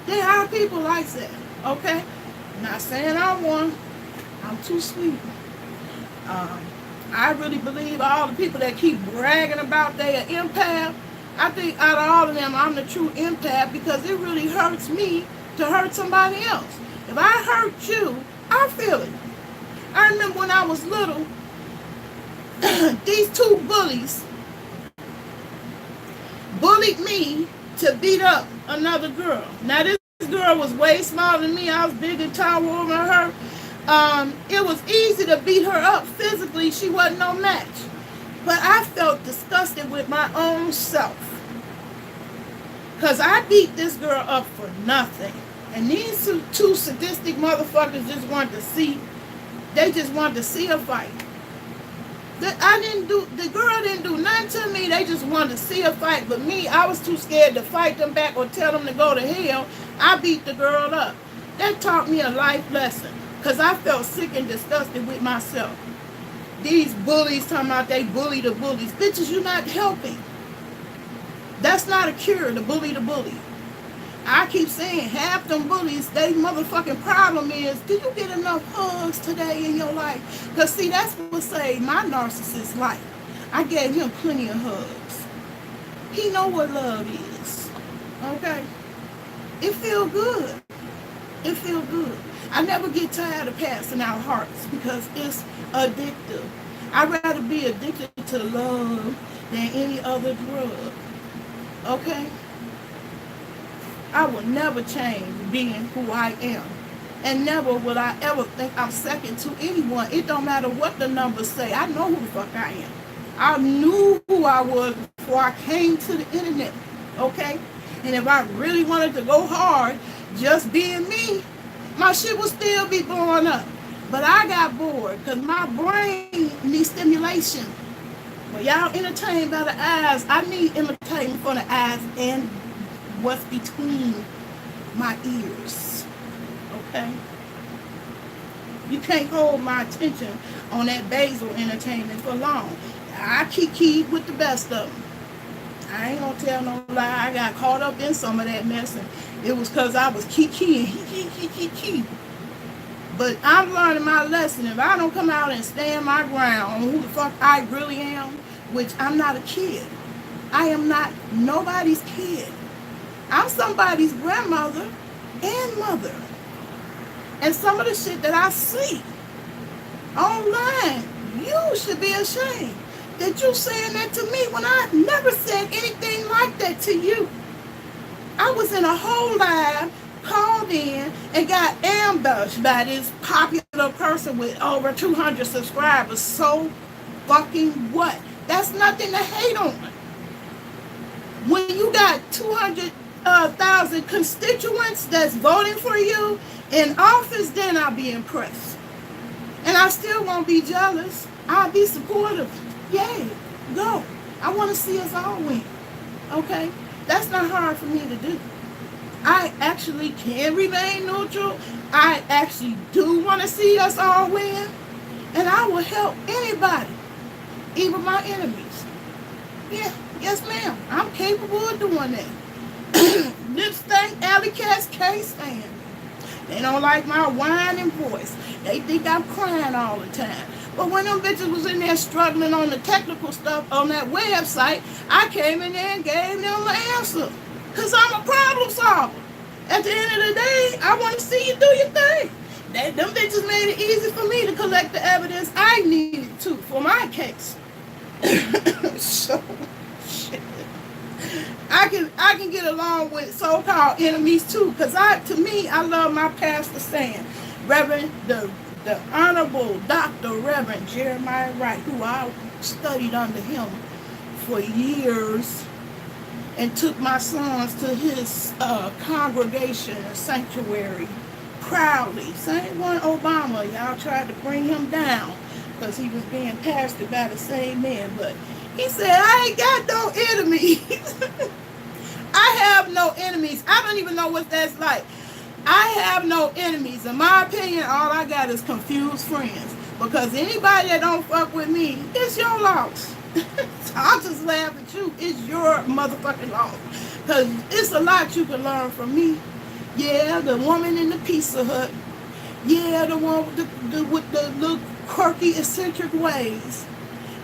There are people like that, okay? Not saying I'm one. I'm too sweet. I really believe all the people that keep bragging about their empath, I think out of all of them, I'm the true empath, because it really hurts me to hurt somebody else. If I hurt you, I feel it. I remember when I was little, these 2 bullies bullied me to beat up another girl. Now this girl was way smaller than me. I was big and tall over her. It was easy to beat her up physically. She wasn't no match. But I felt disgusted with my own self, because I beat this girl up for nothing. And these 2 sadistic motherfuckers just wanted to see, they just wanted to see a fight. The girl didn't do nothing to me. They just wanted to see a fight. But me, I was too scared to fight them back or tell them to go to hell. I beat the girl up. That taught me a life lesson, because I felt sick and disgusted with myself. These bullies talking about they bully the bullies. Bitches, you're not helping. That's not a cure, to bully the bully. I keep saying, half them bullies, they motherfucking problem is, did you get enough hugs today in your life? Because see, that's what saved my narcissist life. I gave him plenty of hugs. He know what love is. Okay? It feel good. It feel good. I never get tired of passing out hearts, because it's addictive. I'd rather be addicted to love than any other drug. Okay? I will never change being who I am. And never will I ever think I'm second to anyone. It don't matter what the numbers say. I know who the fuck I am. I knew who I was before I came to the internet. Okay? And if I really wanted to go hard, just being me, my shit would still be blowing up. But I got bored, because my brain needs stimulation. When y'all entertained by the eyes, I need entertainment for the eyes and what's between my ears. Okay? You can't hold my attention on that Basil entertainment for long. I keyed with the best of them. I ain't gonna tell no lie. I got caught up in some of that mess, and it was because I was key. But I'm learning my lesson. If I don't come out and stand my ground on who the fuck I really am, which I'm not a kid. I am not nobody's kid. I'm somebody's grandmother and mother. And some of the shit that I see online, you should be ashamed that you saying that to me when I never said anything like that to you. I was in a whole live, called in, and got ambushed by this popular person with over 200 subscribers. So fucking what? That's nothing to hate on. When you got 200,000 constituents that's voting for you in office, then I'll be impressed. And I still won't be jealous. I'll be supportive. Yay, go. I want to see us all win. Okay? That's not hard for me to do. I actually can remain neutral. I actually do want to see us all win. And I will help anybody, even my enemies. Yeah, yes ma'am. I'm capable of doing that. Lip stank, alley cats can't stand me. They don't like my whining voice. They think I'm crying all the time. But when them bitches was in there struggling on the technical stuff on that website, I came in there and gave them the answer. Because I'm a problem solver. At the end of the day, I want to see you do your thing. Them bitches made it easy for me to collect the evidence I needed to for my case. So, shit. I can get along with so-called enemies too, because to me, I love my pastor saying, Reverend, the Honorable Dr. Reverend Jeremiah Wright, who I studied under him for years and took my sons to his congregation and sanctuary proudly. Same one Obama, y'all tried to bring him down because he was being pastored by the same man, but he said, I ain't got no enemies. I have no enemies. I don't even know what that's like. I have no enemies. In my opinion, all I got is confused friends. Because anybody that don't fuck with me, it's your loss. So I'll just laugh at you. It's your motherfucking loss. Because it's a lot you can learn from me. Yeah, the woman in the Pizza Hut. Yeah, the one with the little quirky, eccentric ways.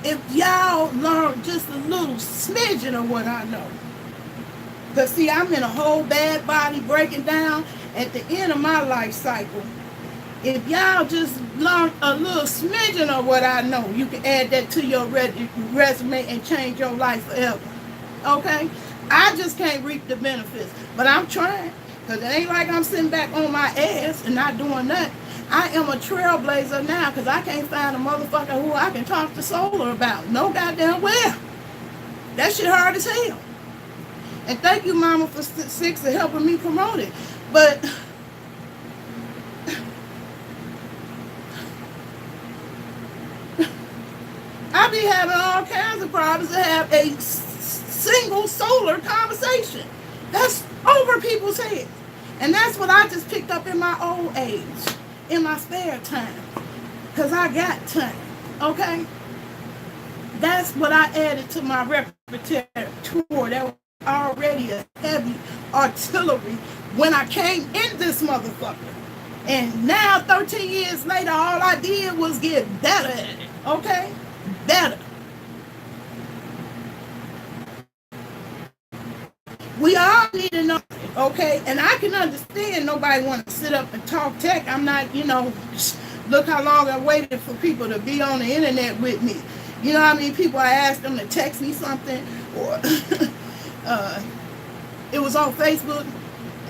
If y'all learn just a little smidgen of what I know. Because see, I'm in a whole bad body breaking down at the end of my life cycle. If y'all just learn a little smidgen of what I know, you can add that to your resume and change your life forever. Okay? I just can't reap the benefits. But I'm trying. Because it ain't like I'm sitting back on my ass and not doing nothing. I am a trailblazer now because I can't find a motherfucker who I can talk to solar about. No goddamn well. That shit hard as hell. And thank you, Mama, for 6 for helping me promote it. But I be having all kinds of problems to have a single solar conversation. That's over people's heads. And that's what I just picked up in my old age, in my spare time. Because I got time, okay? That's what I added to my repertoire. That was already a heavy artillery when I came in this motherfucker. And now, 13 years later, all I did was get better at it, okay? Better. We all need to know, okay? And I can understand nobody want to sit up and talk tech. I'm not, look how long I waited for people to be on the internet with me. You know how many people I asked them to text me something, or it was on Facebook.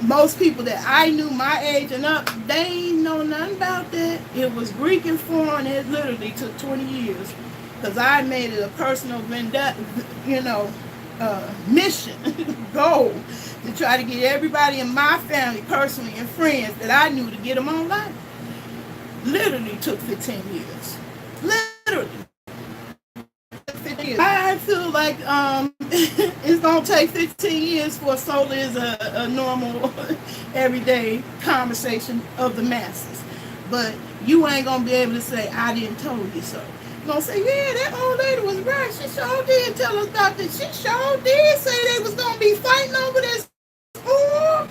Most people that I knew my age and up, they ain't know nothing about that. It was Greek and foreign. It literally took 20 years because I made it a personal vendetta, mission, goal to try to get everybody in my family, personally, and friends that I knew to get them online. Literally took 15 years. Literally. 15 years. I feel like it's going to take 15 years for solar is a normal, everyday conversation of the masses. But you ain't gonna be able to say, I didn't told you so. You're gonna say, yeah, that old lady was right. She sure did tell us about this. She sure did say they was gonna be fighting over this pool.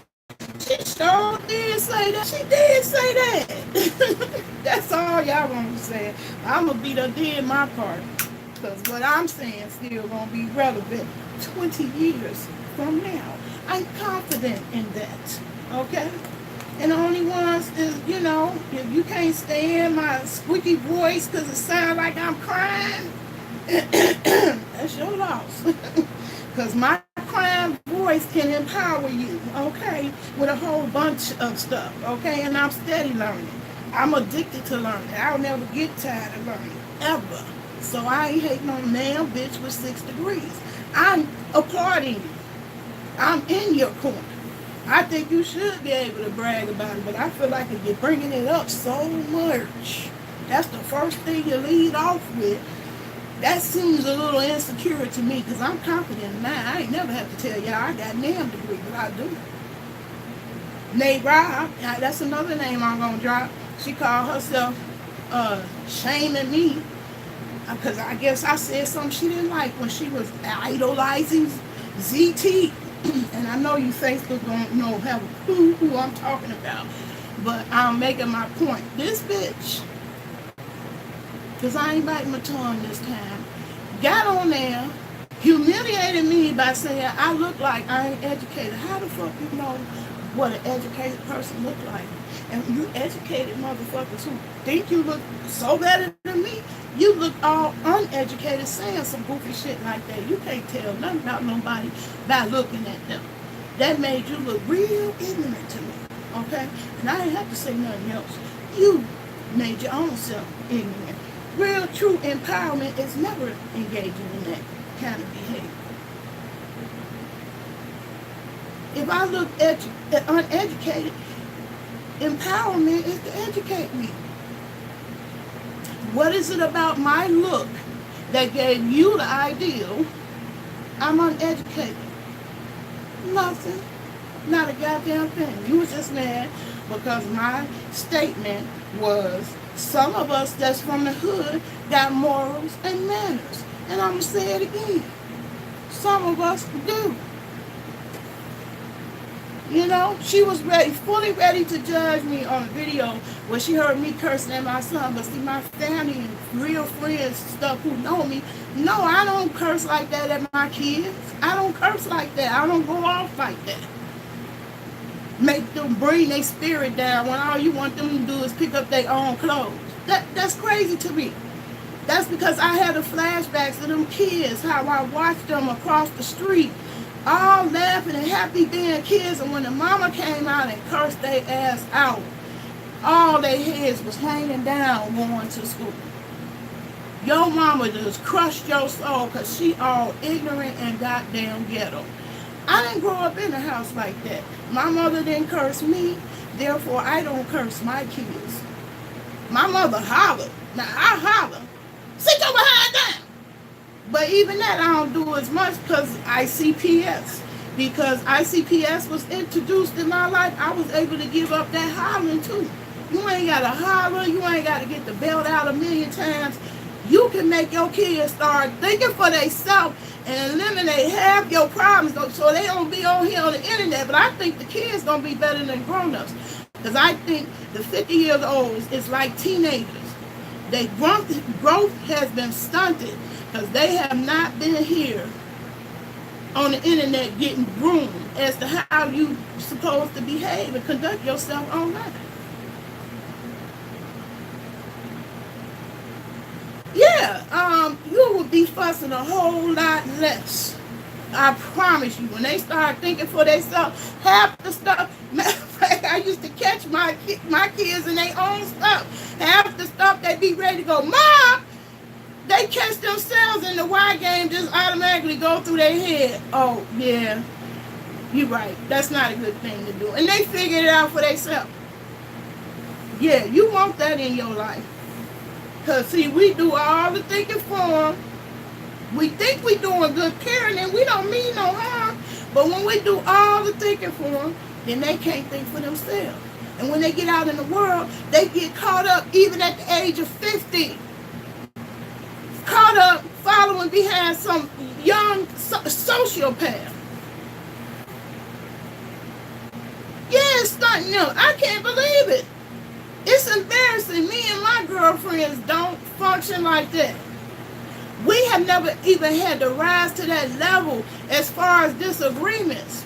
She sure did say that. She did say that. That's all y'all gonna say. I'm gonna be done did my part. Because what I'm saying still gonna be relevant 20 years from now. I'm confident in that. Okay? And the only ones is, if you can't stand my squeaky voice because it sounds like I'm crying, that's your loss. Because my crying voice can empower you, okay, with a whole bunch of stuff, okay? And I'm steady learning. I'm addicted to learning. I'll never get tired of learning, ever. So I ain't hating on damn bitch with 6 degrees. I'm applauding you. I'm in your corner. I think you should be able to brag about it, but I feel like if you're bringing it up so much, that's the first thing you lead off with. That seems a little insecure to me because I'm confident in mine. I ain't never have to tell y'all I got a damn degree, but I do. Nate Robb, that's another name I'm going to drop. She called herself shaming me because I guess I said something she didn't like when she was idolizing ZT. And I know you Facebook don't have a clue who I'm talking about, but I'm making my point. This bitch, because I ain't biting my tongue this time, got on there, humiliated me by saying I look like I ain't educated. How the fuck you know what an educated person look like? And you educated motherfuckers who think you look so better than me, you look all uneducated saying some goofy shit like that. You can't tell nothing about nobody by looking at them. That made you look real ignorant to me, okay? And I didn't have to say nothing else. You made your own self ignorant. Real, true empowerment is never engaging in that kind of behavior. If I look uneducated, empowerment is to educate me. What is it about my look that gave you the ideal I'm uneducated? Nothing. Not a goddamn thing. You was just mad because my statement was some of us that's from the hood got morals and manners. And I'm going to say it again. Some of us do. She was fully ready to judge me on a video where she heard me cursing at my son. But see, my family and real friends stuff who know me, no, I don't curse like that at my kids. I don't curse like that. I don't go off like that. Make them bring their spirit down when all you want them to do is pick up their own clothes. That's crazy to me. That's because I had the flashbacks of them kids, how I watched them across the street, all laughing and happy being kids, and when the mama came out and cursed their ass out, all their heads was hanging down going to school. Your mama just crushed your soul because she all ignorant and goddamn ghetto. I didn't grow up in a house like that. My mother didn't curse me, therefore I don't curse my kids. My mother hollered. Now I holler. Sit your behind down. But even that I don't do as much because ICPS. Because ICPS was introduced in my life, I was able to give up that hollering too. You ain't got to holler. You ain't got to get the belt out a million times. You can make your kids start thinking for themselves and eliminate half your problems so they don't be on here on the internet. But I think the kids going to be better than grown-ups. Because I think the 50 years old is like teenagers. Their growth has been stunted because they have not been here on the internet getting groomed as to how you supposed to behave and conduct yourself online. Yeah, you would be fussing a whole lot less. I promise you. When they start thinking for themselves, half the stuff, matter of fact, I used to catch my kids in their own stuff. Half the stuff they be ready to go, Mom! They catch themselves in the Y game, just automatically go through their head. Oh, yeah, you're right. That's not a good thing to do. And they figured it out for themselves. Yeah, you want that in your life. Because, see, we do all the thinking for them. We think we doing good parenting. We don't mean no harm. But when we do all the thinking for them, then they can't think for themselves. And when they get out in the world, they get caught up even at the age of 50. Caught up following behind some young sociopath. Yeah, it's stunting them. I can't believe it. It's embarrassing. Me and my girlfriends don't function like that. We have never even had to rise to that level as far as disagreements.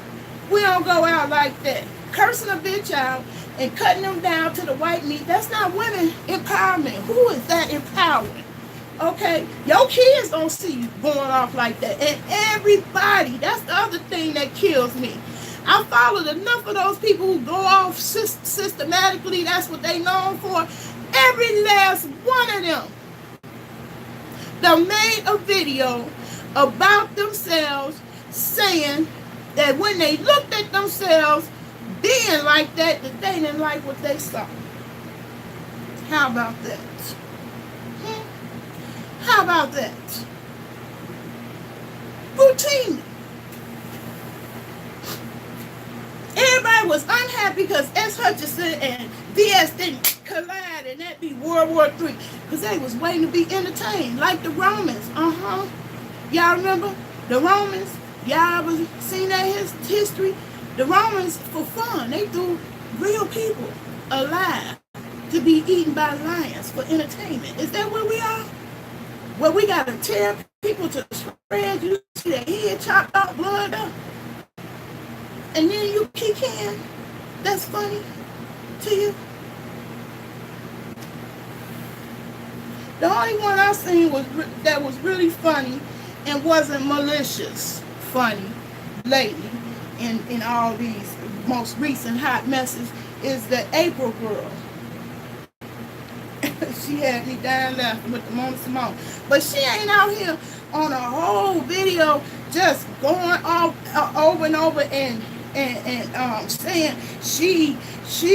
We don't go out like that. Cursing a bitch out and cutting them down to the white meat, that's not women empowerment. Who is that empowering? Okay? Your kids don't see you going off like that. And everybody, that's the other thing that kills me. I followed enough of those people who go off systematically. That's what they known for. Every last one of them. They made a video about themselves saying that when they looked at themselves being like that they didn't like what they saw. How about that? How about that? Routinely. Everybody was unhappy because S. Hutchinson and DS didn't collide and that be World War III. Because they was waiting to be entertained. Like the Romans. Y'all remember? The Romans? Y'all ever seen that history? The Romans, for fun, they threw real people alive to be eaten by lions for entertainment. Is that where we are? Where we got to tear people to shreds, you see their head chopped off, blood up, and then you kick in? That's funny to you? The only one I seen that was really funny and wasn't malicious funny lately in all these most recent hot messes is the April girl. She had me dying laughing with the Mona Simone. But she ain't out here on a whole video just going off over and over and saying she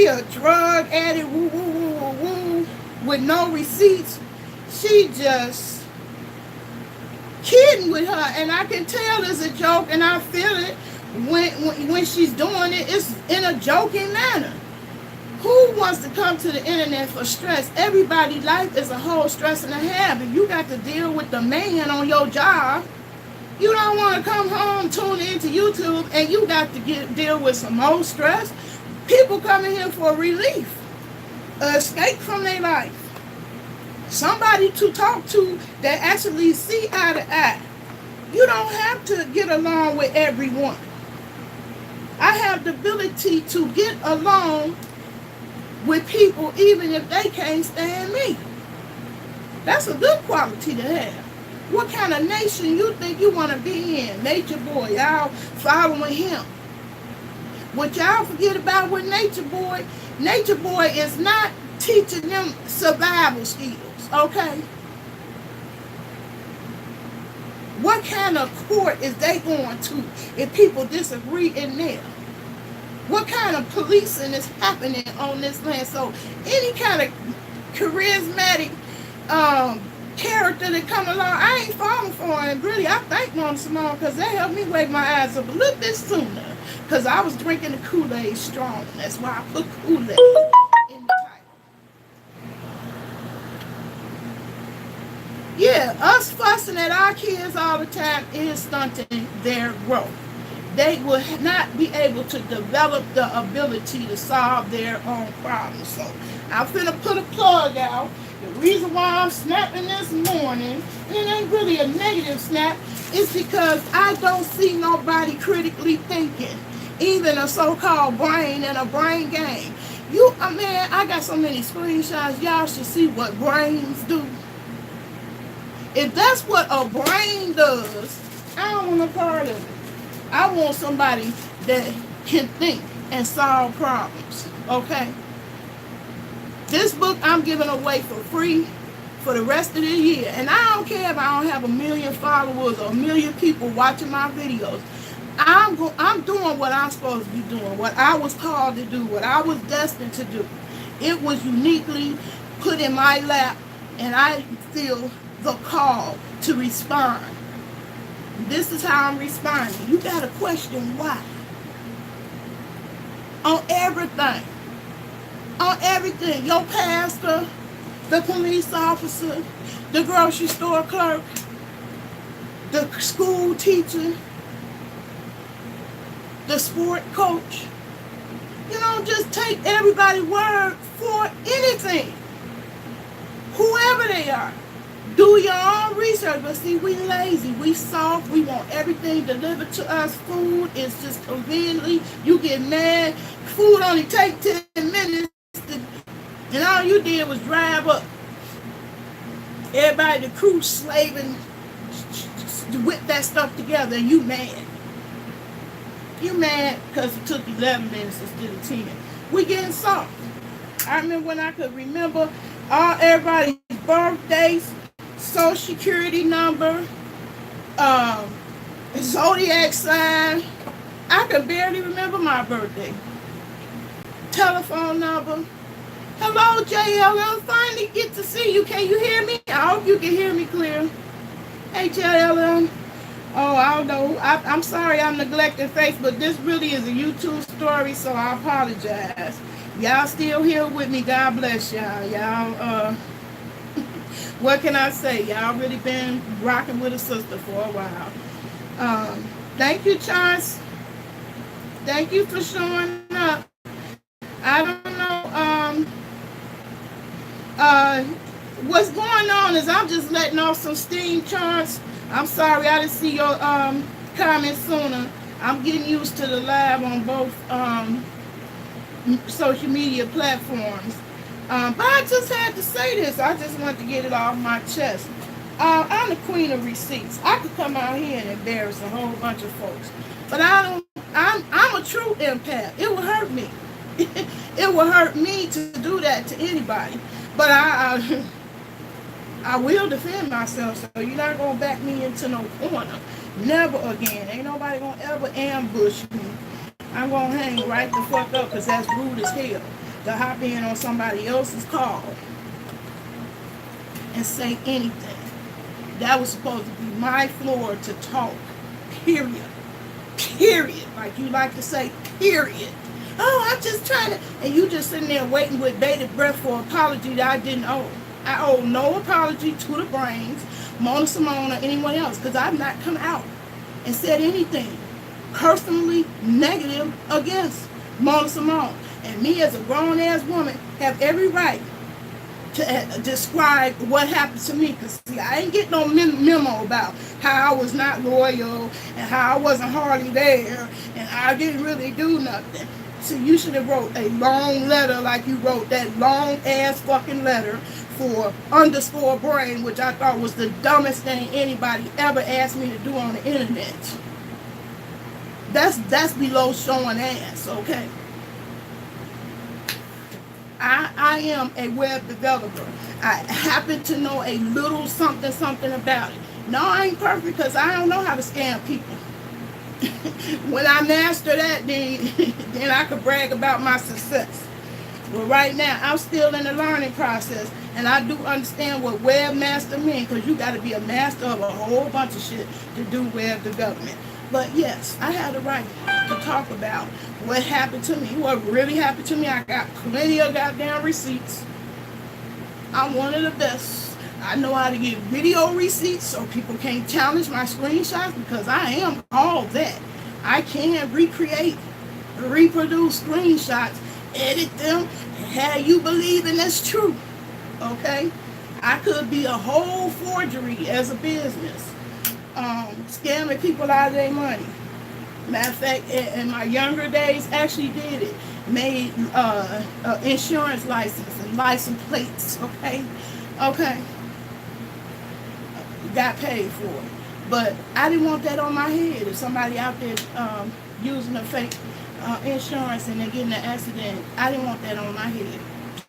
a drug addict, woo woo woo woo woo, with no receipts. She just kidding with her, and I can tell it's a joke, and I feel it when she's doing it. It's in a joking manner. Who wants to come to the internet for stress? Everybody's life is a whole stress and a half. If you got to deal with the man on your job, you don't want to come home, tune into YouTube, and you got to deal with some more stress. People coming here for relief, escape from their life. Somebody to talk to that actually see eye to eye. You don't have to get along with everyone. I have the ability to get along with people even if they can't stand me. That's a good quality to have. What kind of nation you think you want to be in? Nature Boy, y'all following him. What y'all forget about with Nature Boy is not teaching them survival skills, okay? What kind of court is they going to if people disagree in there? What kind of policing is happening on this land? So any kind of charismatic character that come along, I ain't falling for it. And really, I thank Mona Simone because they helped me wake my eyes up a little bit sooner. Because I was drinking the Koolaid strong. That's why I put Koolaid in the title. Yeah, us fussing at our kids all the time is stunting their growth. They will not be able to develop the ability to solve their own problems. So I'm finna put a plug out. The reason why I'm snapping this morning, and it ain't really a negative snap, is because I don't see nobody critically thinking. Even a so-called brain and a brain game. Man, I got so many screenshots. Y'all should see what brains do. If that's what a brain does, I don't want a part of it. I want somebody that can think and solve problems, okay? This book I'm giving away for free for the rest of the year. And I don't care if I don't have 1 million followers or 1 million people watching my videos. I'm doing what I'm supposed to be doing, what I was called to do, what I was destined to do. It was uniquely put in my lap, and I feel the call to respond. This is how I'm responding. You got to question why. On everything. on everything. Your pastor, the police officer, the grocery store clerk, the school teacher, the sport coach. You don't just take everybody's word for anything, whoever they are. Do your own research. But see, we lazy, we soft, we want everything delivered to us. Food is just conveniently, you get mad. Food only take 10 minutes, and all you did was drive up. Everybody, the crew slaving to whip that stuff together, and you mad. You mad because it took 11 minutes instead of 10. We getting soft. I remember when I could remember all everybody's birthdays, social security number, zodiac sign. I could barely remember my birthday. Telephone number. Hello, JLM. Finally get to see you. Can you hear me? I hope you can hear me clear. Hey, JLM. Oh, I don't know. I'm sorry I'm neglecting Facebook. This really is a YouTube story, so I apologize. Y'all still here with me. God bless y'all. Y'all, what can I say? Y'all really been rocking with a sister for a while. Thank you, Chance. Thank you for showing up. I don't know. What's going on is I'm just letting off some steam, Chance. I'm sorry I didn't see your comments sooner. I'm getting used to the live on both social media platforms. But I just had to say this. I just wanted to get it off my chest. I'm the queen of receipts. I could come out here and embarrass a whole bunch of folks. But I'm a true empath. It would hurt me. It would hurt me to do that to anybody. But I will defend myself, so you're not going to back me into no corner. Never again. Ain't nobody going to ever ambush me. I'm going to hang right the fuck up because that's rude as hell to hop in on somebody else's call and say anything. That was supposed to be my floor to talk. Period. Period. Like you like to say, period. Oh, I'm just trying to... And you just sitting there waiting with bated breath for an apology that I didn't owe. I owe no apology to the Brains, Mona Simone, or anyone else, because I've not come out and said anything personally negative against Mona Simone. And me as a grown-ass woman have every right to describe what happened to me. Because see, I ain't get no memo about how I was not loyal and how I wasn't hardly there and I didn't really do nothing. So you should have wrote a long letter like you wrote that long-ass fucking letter for _brain, which I thought was the dumbest thing anybody ever asked me to do on the internet. That's below showing ass, okay? I am a web developer. I happen to know a little something about it. No, I ain't perfect because I don't know how to scam people. When I master that, then I could brag about my success. But right now, I'm still in the learning process, and I do understand what webmaster means, because you got to be a master of a whole bunch of shit to do web development. But yes, I have the right to talk about what happened to me, what really happened to me. I got plenty of goddamn receipts. I'm one of the best. I know how to get video receipts so people can't challenge my screenshots, because I am all that. I can recreate, reproduce screenshots, edit them, and have you believing that's true. Okay? I could be a whole forgery as a business. Scamming people out of their money. Matter of fact, in my younger days, actually did it. Made insurance license and license plates. Okay? Okay. Got paid for it. But I didn't want that on my head. If somebody out there using a fake insurance and they're getting an accident, I didn't want that on my head.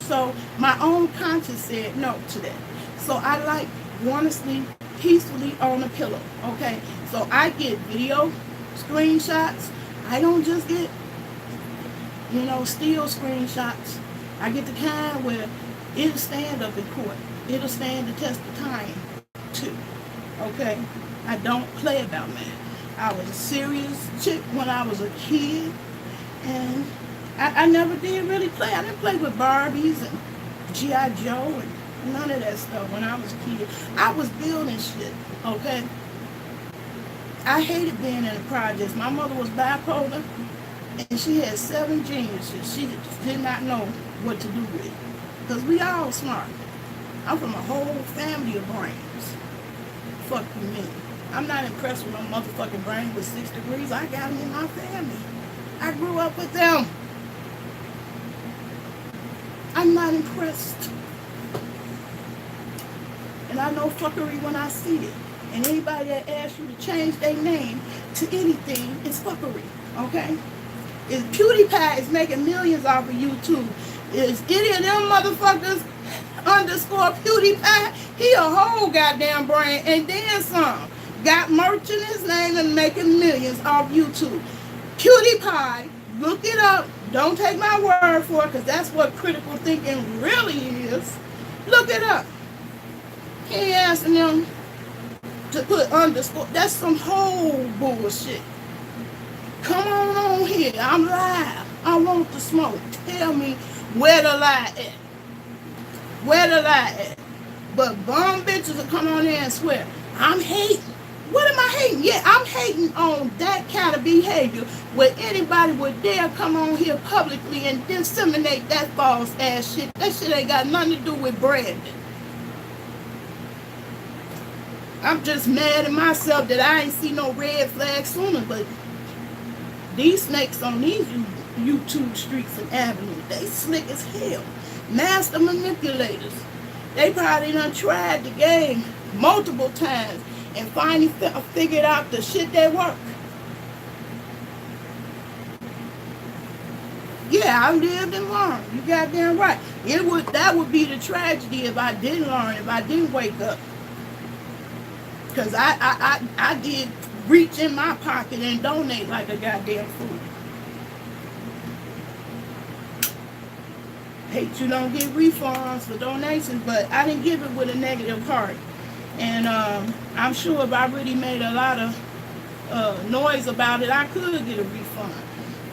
So my own conscience said no to that. So I like want to sleep peacefully on a pillow. Okay, so I get video screenshots. I don't just get still screenshots. I get the kind where it'll stand up in court. It'll stand the test of time too. Okay, I don't play about that. I was a serious chick when I was a kid, and I never did really play. I didn't play with Barbies and G.I. Joe and none of that stuff when I was a kid. I was building shit, okay? I hated being in the projects. My mother was bipolar, and she had 7 geniuses. She did not know what to do with it. Because we all smart. I'm from a whole family of brains. Fuck you mean. I'm not impressed with no motherfucking brain with 6 degrees. I got them in my family. I grew up with them. I'm not impressed. And I know fuckery when I see it. And anybody that asks you to change their name to anything is fuckery, okay? If PewDiePie is making millions off of YouTube, is any of them motherfuckers underscore PewDiePie, he a whole goddamn brand and then some. Got merch in his name and making millions off YouTube. PewDiePie, look it up. Don't take my word for it, because that's what critical thinking really is. Look it up. He ain't asking them to put underscore. That's some whole bullshit. Come on here. I'm live. I want the smoke. Tell me where the lie at. Where the lie at. But bum bitches will come on there and swear, I'm hating. What am I hating? Yeah, I'm hating on that kind of behavior where anybody would dare come on here publicly and disseminate that false ass shit. That shit ain't got nothing to do with branding. I'm just mad at myself that I ain't see no red flags sooner, but these snakes on these YouTube streets and avenues, they slick as hell. Master manipulators. They probably done tried the game multiple times and finally figured out the shit that work. Yeah, I lived and learned. You goddamn right. That would be the tragedy if I didn't learn, if I didn't wake up. Because I did reach in my pocket and donate like a goddamn fool. Hate you don't get refunds for donations, but I didn't give it with a negative heart. And I'm sure if I really made a lot of noise about it, I could get a refund.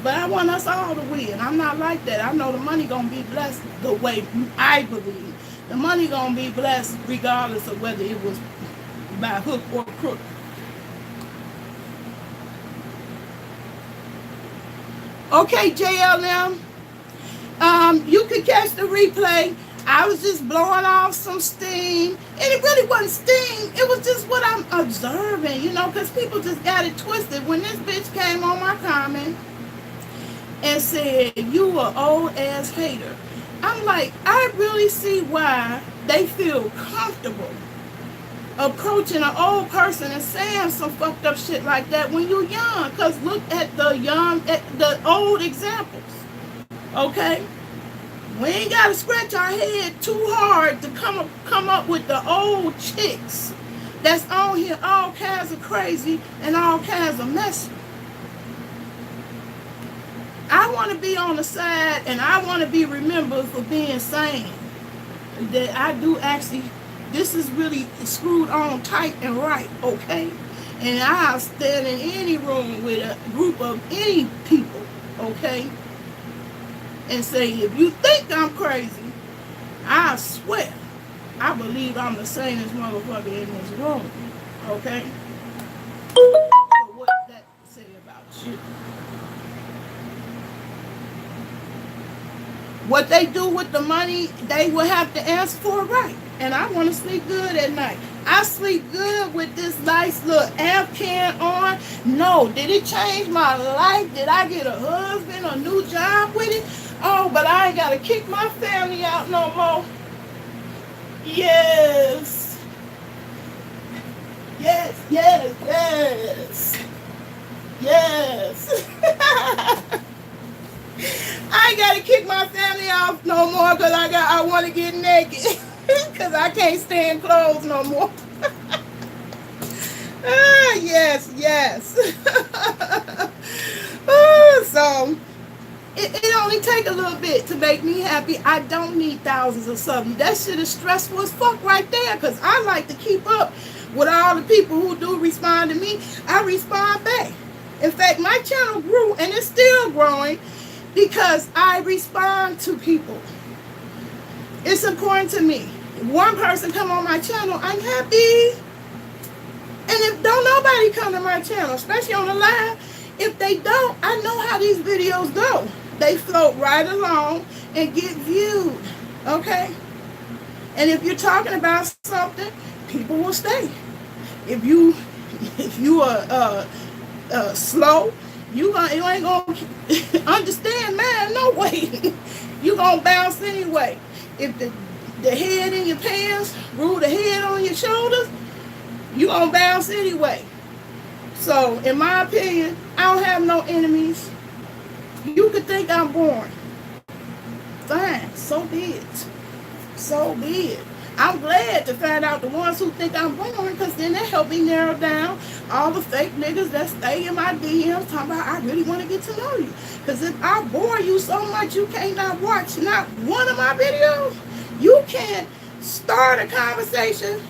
But I want us all to win. I'm not like that. I know the money gonna be blessed the way I believe. The money gonna be blessed regardless of whether it was by hook or crook. Okay, JLM. You could catch the replay. I was just blowing off some steam. And it really wasn't steam. It was just what I'm observing, you know, because people just got it twisted. When this bitch came on my comment and said, you a old ass hater. I'm like, I really see why they feel comfortable approaching an old person and saying some fucked up shit like that when you're young. Because look at the old examples. Okay? We ain't got to scratch our head too hard to come up with the old chicks that's on here all kinds of crazy and all kinds of messy. I want to be on the side and I want to be remembered for being sane. That I do actually, this is really screwed on tight and right, okay? And I'll stand in any room with a group of any people, okay? And say, if you think I'm crazy, I swear, I believe I'm the sanest motherfucker in this room, okay? So what that say about you? What they do with the money, they will have to answer for, right? And I want to sleep good at night. I sleep good with this nice little amp can on. No, did it change my life? Did I get a husband, a new job with it? Oh, but I ain't got to kick my family out no more. Yes. Yes, yes, yes. Yes. I ain't got to kick my family off no more because I want to get naked. Because I can't stay in clothes no more. Yes, yes. So, it only take a little bit to make me happy. I don't need thousands of subs. That shit is stressful as fuck right there because I like to keep up with all the people who do respond to me. I respond back. In fact, my channel grew and it's still growing because I respond to people. It's important to me. If one person come on my channel, I'm happy. And if don't nobody come to my channel, especially on the live, if they don't, I know how these videos go. They float right along and get viewed. Okay? And if you're talking about something, people will stay. If you are slow, you ain't gonna understand, man. No way. You gonna bounce anyway. If the head in your pants rule the head on your shoulders, you gonna bounce anyway. So, in my opinion, I don't have no enemies. You could think I'm boring. Fine, so be it. So be it. I'm glad to find out the ones who think I'm boring, because then that helped me narrow down all the fake niggas that stay in my DMs talking about I really want to get to know you. Because if I bore you so much you cannot watch not one of my videos, you can't start a conversation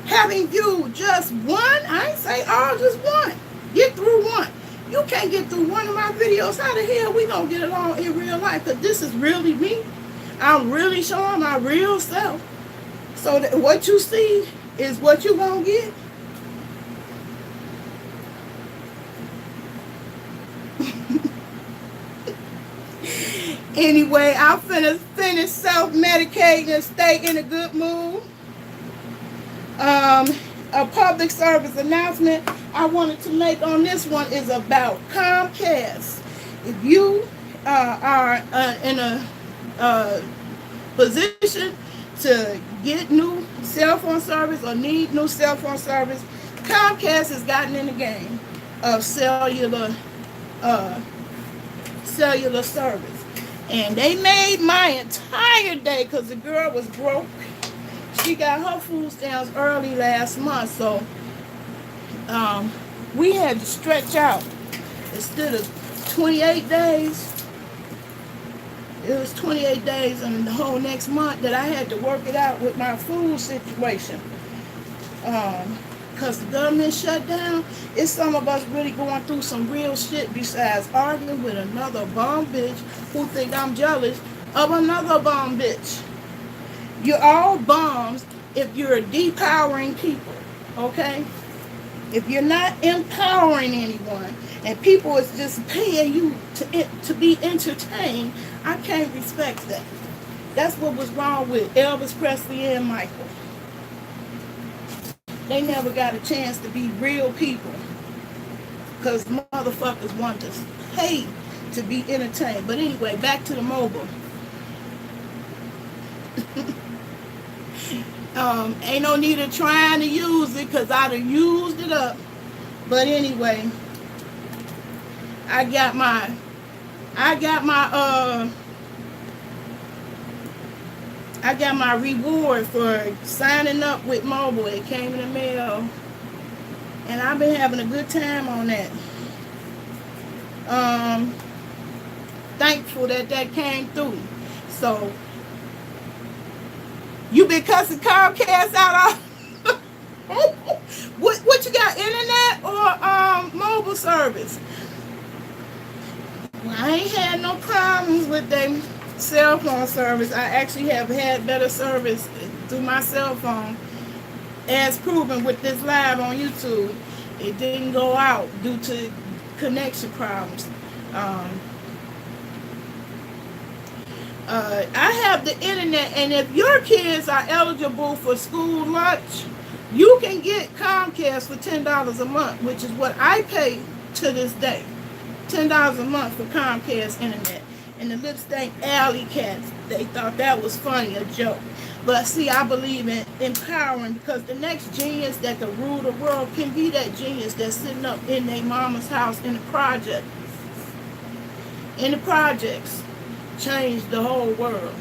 having viewed just one. I ain't say all, just one. Get through one. You can't get through one of my videos. How the hell we gonna get along in real life? Because this is really me. I'm really showing my real self. So that what you see is what you gonna get. Anyway, I'm finna finish self-medicating and stay in a good mood. A public service announcement I wanted to make on this one is about Comcast. If you are in a position to get new cell phone service or need new cell phone service, Comcast has gotten in the game of cellular service. And they made my entire day because the girl was broke. She got her food stamps early last month, so we had to stretch out. Instead of 28 days, it was 28 days and the whole next month that I had to work it out with my food situation. Because the government shut down, it's some of us really going through some real shit besides arguing with another bum bitch who think I'm jealous of another bum bitch. You're all bums if you're depowering people, okay? If you're not empowering anyone and people is just paying you to be entertained, I can't respect that. That's what was wrong with Elvis Presley and Michael. They never got a chance to be real people because motherfuckers want to pay to be entertained. But anyway, back to the mobile. Ain't no need of trying to use it because I'd have used it up. But anyway, I got my reward for signing up with mobile. It came in the mail, and I've been having a good time on that. Thankful that came through. So you been cussing Comcast out? What you got, internet or mobile service? Well, I ain't had no problems with them cell phone service. I actually have had better service through my cell phone, as proven with this live on YouTube. It didn't go out due to connection problems. I have the internet, and if your kids are eligible for school lunch, you can get Comcast for $10 a month, which is what I pay to this day. $10 a month for Comcast internet. And the lip stank alley cats, they thought that was funny, a joke. But see, I believe in empowering, because the next genius that can rule the world can be that genius that's sitting up in their mama's house in the project. In the projects, change the whole world.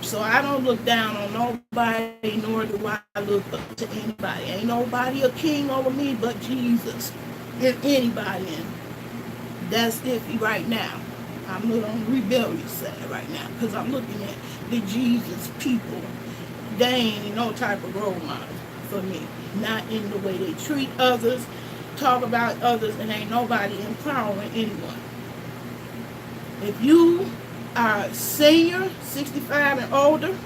So I don't look down on nobody, nor do I look up to anybody. Ain't nobody a king over me but Jesus. If anybody, and that's iffy right now. I'm a little on the rebellious side right now because I'm looking at the Jesus people. They ain't no type of role model for me. Not in the way they treat others, talk about others, and ain't nobody empowering anyone. If you are senior, 65 and older,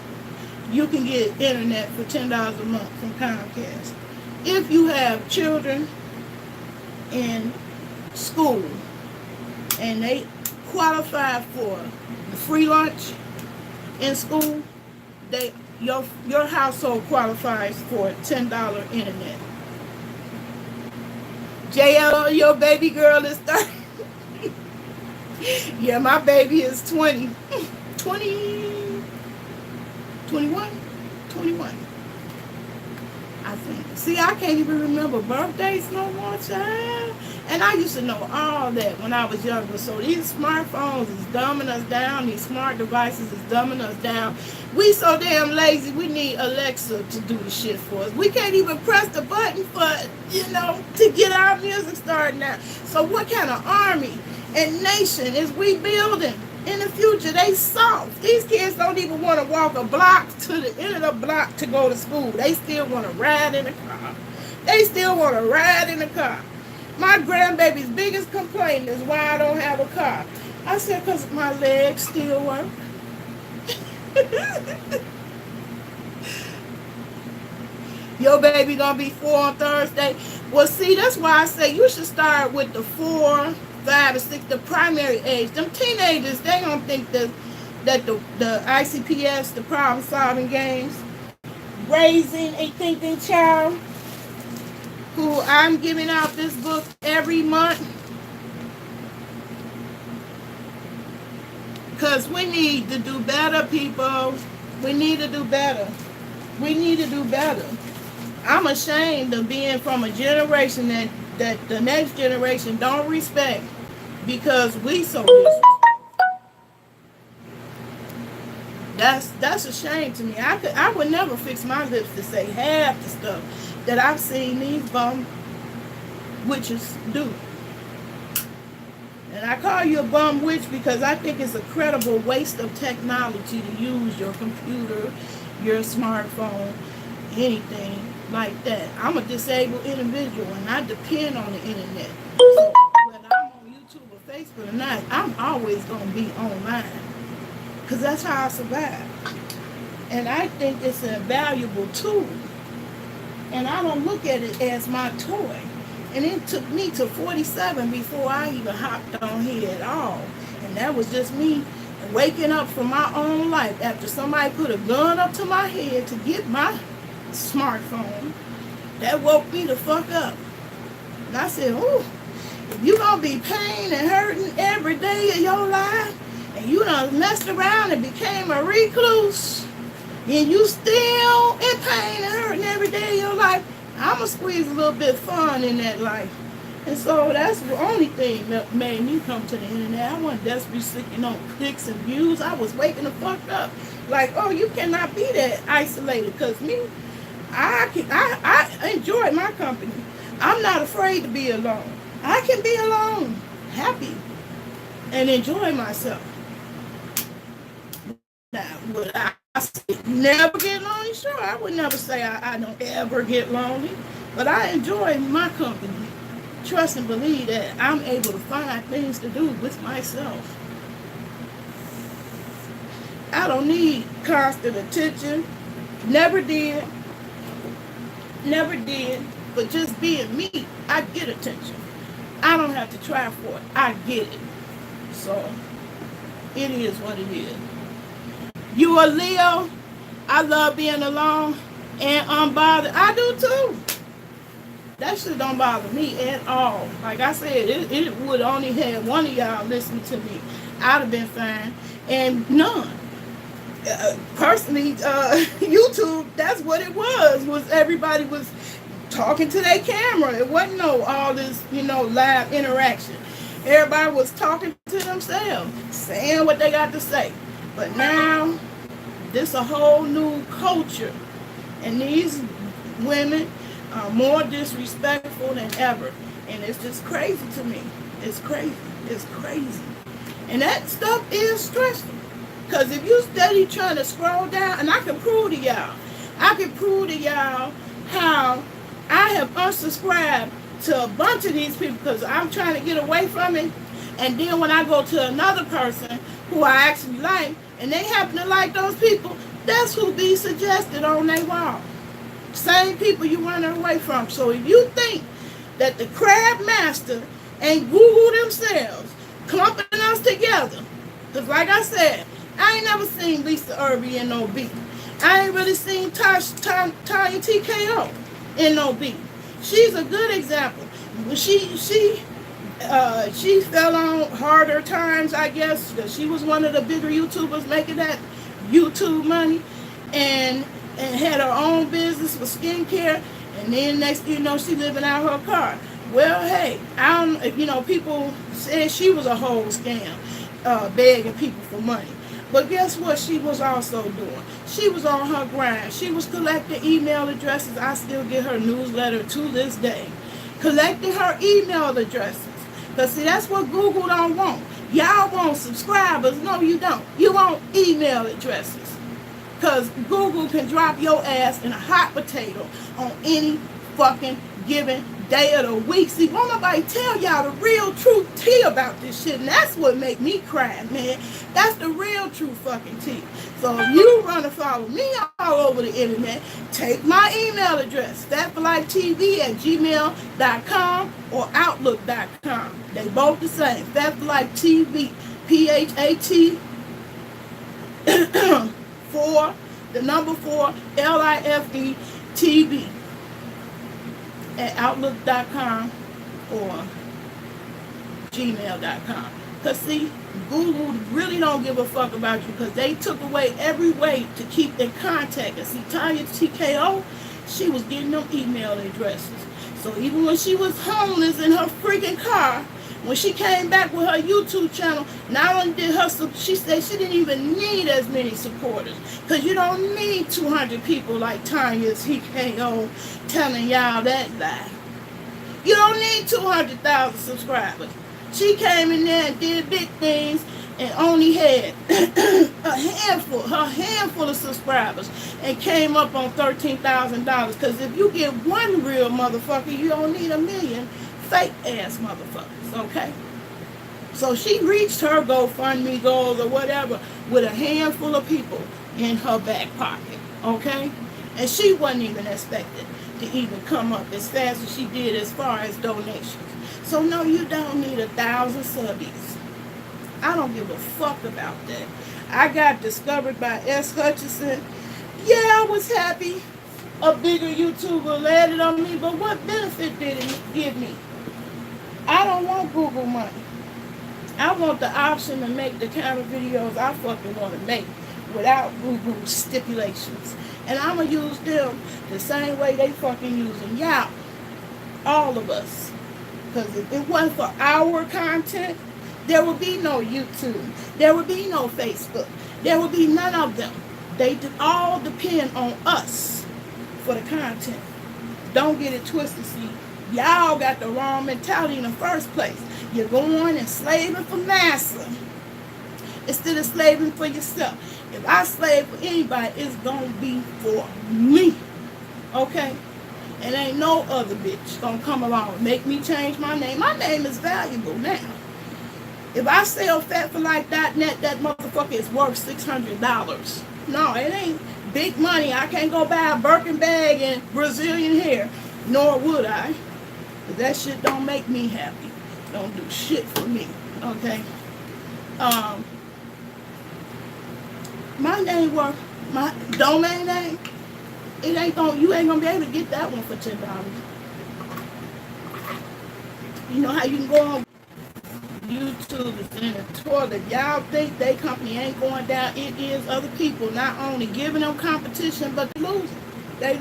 you can get internet for $10 a month from Comcast. If you have children in school and they qualify for the free lunch in school, your household qualifies for $10 internet. JL, your baby girl is 30. Yeah, my baby is 20. 20, 21? 21. I think. See, I can't even remember birthdays no more, child. And I used to know all that when I was younger. So these smartphones is dumbing us down. These smart devices is dumbing us down. We so damn lazy, we need Alexa to do the shit for us. We can't even press the button for, to get our music started now. So what kind of army and nation is we building? In the future, they soft. These kids don't even want to walk a block to the end of the block to go to school. They still want to ride in the car. They still want to ride in the car. My grandbaby's biggest complaint is why I don't have a car. I said, because my legs still work. Your baby gonna be 4 on Thursday. Well, see, that's why I say you should start with the 4, 5, and 6, the primary age. Them teenagers, they don't think that the ICPS, the problem solving games, raising a thinking child, who I'm giving out this book every month. Because we need to do better, people. We need to do better. We need to do better. I'm ashamed of being from a generation that the next generation don't respect because we so disrespectful. That's a shame to me. I would never fix my lips to say half the stuff that I've seen these bum witches do. And I call you a bum witch because I think it's a credible waste of technology to use your computer, your smartphone, anything like that. I'm a disabled individual and I depend on the internet. So whether I'm on YouTube or Facebook or not, I'm always going to be online because that's how I survive. And I think it's a valuable tool. And I don't look at it as my toy. And it took me to 47 before I even hopped on here at all. And that was just me waking up from my own life after somebody put a gun up to my head to get my smartphone. That woke me the fuck up. And I said, ooh, if you gonna be pain and hurting every day of your life, and you done messed around and became a recluse, and you still in pain and hurting every day of your life, I'm gonna squeeze a little bit of fun in that life. And so that's the only thing that made me come to the internet. I wasn't desperately seeking on clicks and views. I was waking the fuck up. Like, oh, you cannot be that isolated. Because me, I enjoy my company. I'm not afraid to be alone. I can be alone, happy, and enjoy myself. Now, would I never get lonely? Sure, I would never say I don't ever get lonely. But I enjoy my company. Trust and believe that I'm able to find things to do with myself. I don't need constant attention. Never did. Never did. But just being me, I get attention. I don't have to try for it. I get it. So, it is what it is. You a Leo? I love being alone and unbothered. I do too. That shit don't bother me at all. Like I said, it would only have one of y'all listening to me. I'd have been fine. And none. Personally, YouTube, that's what it was everybody was talking to their camera. It wasn't all this, live interaction. Everybody was talking to themselves, saying what they got to say. But now, this a whole new culture. And these women are more disrespectful than ever. And it's just crazy to me. It's crazy. It's crazy. And that stuff is stressful. Because if you steady trying to scroll down, and I can prove to y'all how I have unsubscribed to a bunch of these people because I'm trying to get away from it. And then when I go to another person who I actually like, and they happen to like those people, that's who be suggested on their wall. Same people you running away from. So if you think that the crab master and Google themselves clumping us together, because like I said, I ain't never seen Lisa Irby in no beat. I ain't really seen Tanya TKO in no beat. She's a good example. She fell on harder times, I guess, because she was one of the bigger YouTubers making that YouTube money, and had her own business for skincare, and then next thing you know, she living out her car. Well, hey, I don't, people said she was a whole scam, begging people for money. But guess what she was also doing? She was on her grind. She was collecting email addresses. I still get her newsletter to this day. Collecting her email addresses. Because see, that's what Google don't want. Y'all want subscribers. No, you don't. You want email addresses. Because Google can drop your ass in a hot potato on any fucking given day of the week. See, won't nobody tell y'all the real truth tea about this shit. And that's what make me cry, man. That's the real true fucking tea. So if you run to follow me all over the internet, take my email address, fatforlifetv@gmail.com or outlook.com. They both the same. fatforlifetv, PHAT 4, the number 4, LIFE TV at outlook.com or gmail.com. Because see, Google really don't give a fuck about you because they took away every way to keep in contact. And see, Tanya TKO, she was getting them email addresses. So even when she was homeless in her freaking car, when she came back with her YouTube channel, not only did she said she didn't even need as many supporters. Because you don't need 200 people like Tanya TKO telling y'all that lie. You don't need 200,000 subscribers. She came in there and did big things and only had her handful of subscribers and came up on $13,000. Because if you get one real motherfucker, you don't need a million fake ass motherfuckers, okay? So she reached her GoFundMe goals or whatever with a handful of people in her back pocket, okay? And she wasn't even expected to even come up as fast as she did as far as donations. So no, you don't need 1,000 subbies. I don't give a fuck about that. I got discovered by S. Hutchinson. Yeah, I was happy a bigger YouTuber landed on me, but what benefit did it give me? I don't want Google money. I want the option to make the kind of videos I fucking want to make without Google stipulations. And I'm going to use them the same way they fucking using y'all. All of us. Because if it wasn't for our content, there would be no YouTube. There would be no Facebook. There would be none of them. They all depend on us for the content. Don't get it twisted. See, y'all got the wrong mentality in the first place. You're going and slaving for massa instead of slaving for yourself. If I slave for anybody, it's going to be for me. Okay? And ain't no other bitch going to come along and make me change my name. My name is valuable now. If I sell fatforlife.net, that motherfucker is worth $600. No, it ain't big money. I can't go buy a Birkin bag and Brazilian hair. Nor would I. But that shit don't make me happy. Don't do shit for me. Okay? My name worth, my domain name, you ain't gonna be able to get that one for $10. You know how you can go on YouTube in the toilet. Y'all think they company ain't going down. It is other people not only giving them competition, but they losing. They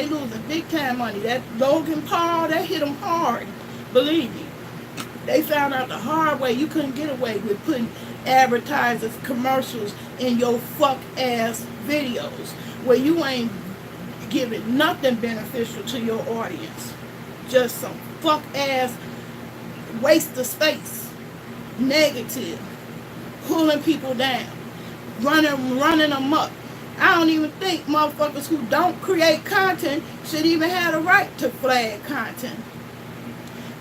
losing big time money. That Logan Paul, that hit them hard. Believe me. They found out the hard way you couldn't get away with putting advertisers, commercials in your fuck ass videos where you ain't giving nothing beneficial to your audience. Just some fuck ass waste of space. Negative. Pulling people down. Running them up. I don't even think motherfuckers who don't create content should even have the right to flag content.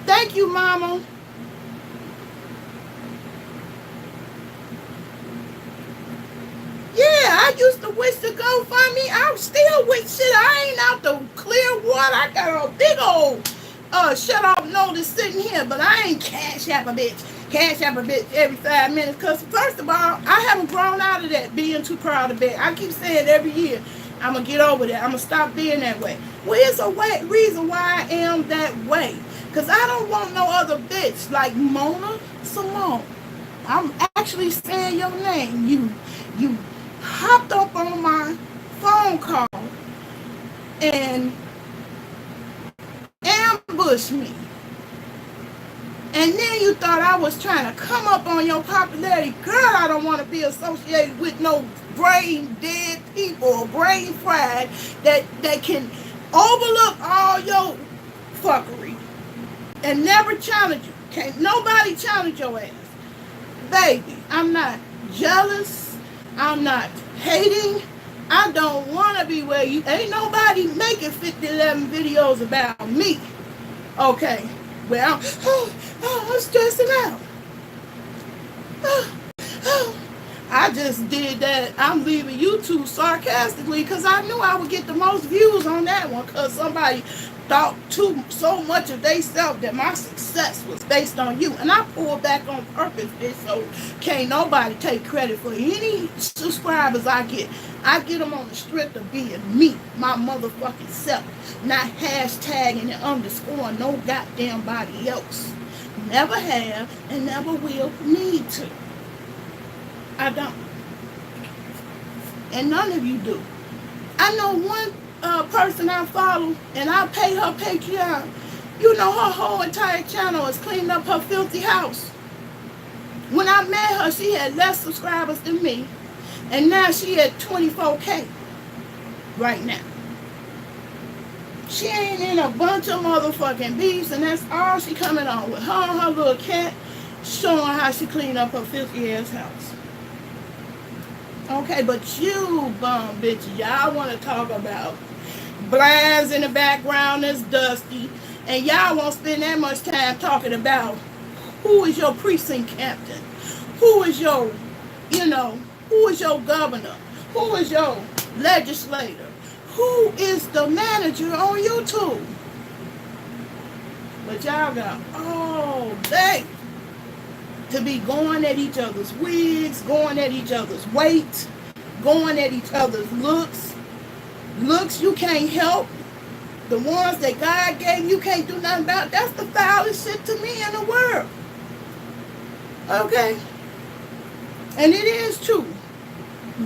Thank you, mama. used to wish to go find me. I still wish shit. I ain't out the clear water. I got a big old shut off notice sitting here, but I ain't cash app a bitch. Cash app a bitch every 5 minutes. Because first of all, I haven't grown out of that being too proud of it. I keep saying every year, I'm going to get over that. I'm going to stop being that way. Well, it's a reason why I am that way. Because I don't want no other bitch like Mona Simone. I'm actually saying your name. You hopped up on my phone call and ambushed me. And then you thought I was trying to come up on your popularity. Girl, I don't want to be associated with no brain dead people or brain fried that can overlook all your fuckery and never challenge you. Can't nobody challenge your ass. Baby, I'm not jealous. I'm not hating. I don't want to be where you... Ain't nobody making 50-11 videos about me. Okay. Well, I'm stressing out. I just did that. I'm leaving YouTube sarcastically because I knew I would get the most views on that one because somebody thought so much of themselves that my success was based on you. And I pulled back on purpose, bitch, so can't nobody take credit for any subscribers I get. I get them on the strength of being me, my motherfucking self, not hashtagging and underscoring no goddamn body else. Never have and never will need to. I don't. And none of you do. I know one person I follow, and I pay her Patreon. You know, her whole entire channel is cleaning up her filthy house. When I met her, she had less subscribers than me, and now she at 24K right now. She ain't in a bunch of motherfucking beefs, and that's all she coming on with. Her and her little cat showing how she cleaned up her filthy ass house. Okay, but you bum bitches, y'all want to talk about blinds in the background that's dusty, and y'all won't spend that much time talking about who is your precinct captain, who is your, who is your governor, who is your legislator, who is the manager on YouTube. But y'all got all day to be going at each other's wigs, going at each other's weight, going at each other's looks. Looks you can't help. The ones that God gave you can't do nothing about. That's the foulest shit to me in the world. Okay? And it is true.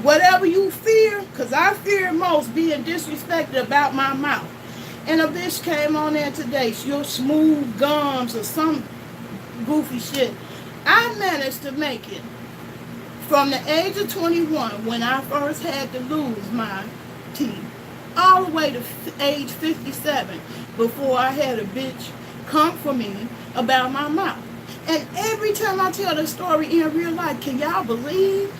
Whatever you fear, because I fear most being disrespected about my mouth. And a bitch came on there today, your smooth gums or some goofy shit. I managed to make it from the age of 21 when I first had to lose my teeth all the way to age 57 before I had a bitch come for me about my mouth. And every time I tell the story in real life, can y'all believe?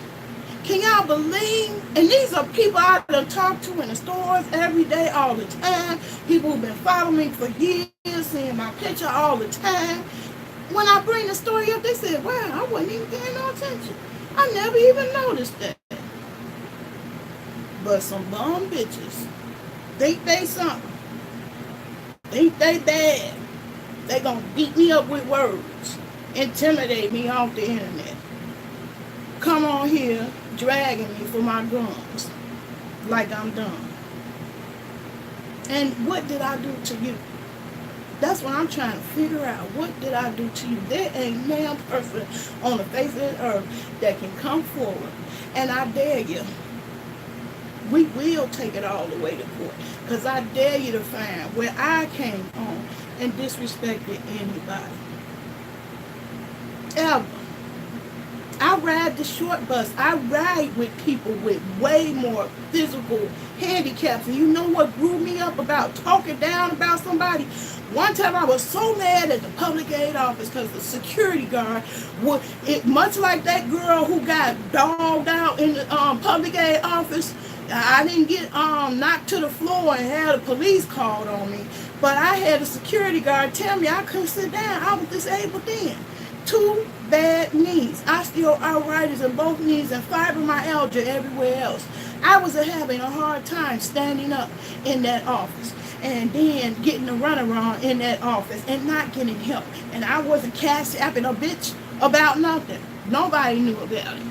Can y'all believe? And these are people I done talk to in the stores every day, all the time. People who've been following me for years, seeing my picture all the time. When I bring the story up, they said, wow, I wasn't even paying no attention. I never even noticed that. But some bum bitches think they something. Think they bad. They gonna beat me up with words. Intimidate me off the internet. Come on here dragging me for my gums like I'm dumb. And what did I do to you? That's what I'm trying to figure out. What did I do to you? There ain't no person on the face of the earth that can come forward. And I dare you. We will take it all the way to court. Because I dare you to find where I came on and disrespected anybody. Ever. I ride the short bus. I ride with people with way more physical handicaps. And you know what grew me up about talking down about somebody? One time I was so mad at the public aid office because the security guard would, much like that girl who got dogged out in the public aid office. I didn't get knocked to the floor and had the police called on me. But I had a security guard tell me I couldn't sit down. I was disabled then. 2 bad knees, osteoarthritis in both knees, and fibromyalgia everywhere else. I was having a hard time standing up in that office and then getting the runaround in that office and not getting help. And I wasn't cash apping a bitch about nothing. Nobody knew about it.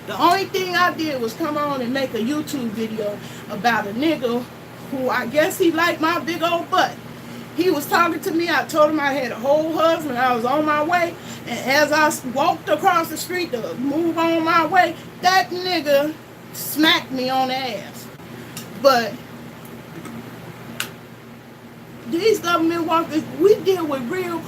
The only thing I did was come on and make a YouTube video about a nigga who I guess he liked my big old butt. He was talking to me. I told him I had a whole husband. I was on my way. And as I walked across the street to move on my way, that nigga smacked me on the ass. But these government workers, we deal with real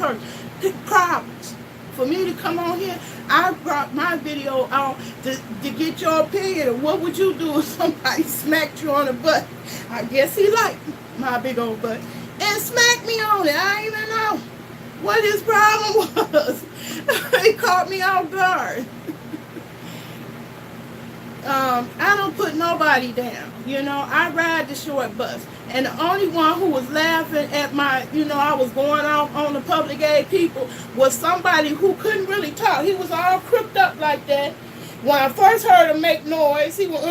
problems. For me to come on here, I brought my video out to get your opinion of what would you do if somebody smacked you on the butt. I guess he liked my big old butt and smacked me on it. I didn't even know what his problem was. He caught me off guard. I don't put nobody down. You know, I ride the short bus. And the only one who was laughing at my, I was going off on the public aid people was somebody who couldn't really talk. He was all crooked up like that. When I first heard him make noise, he was,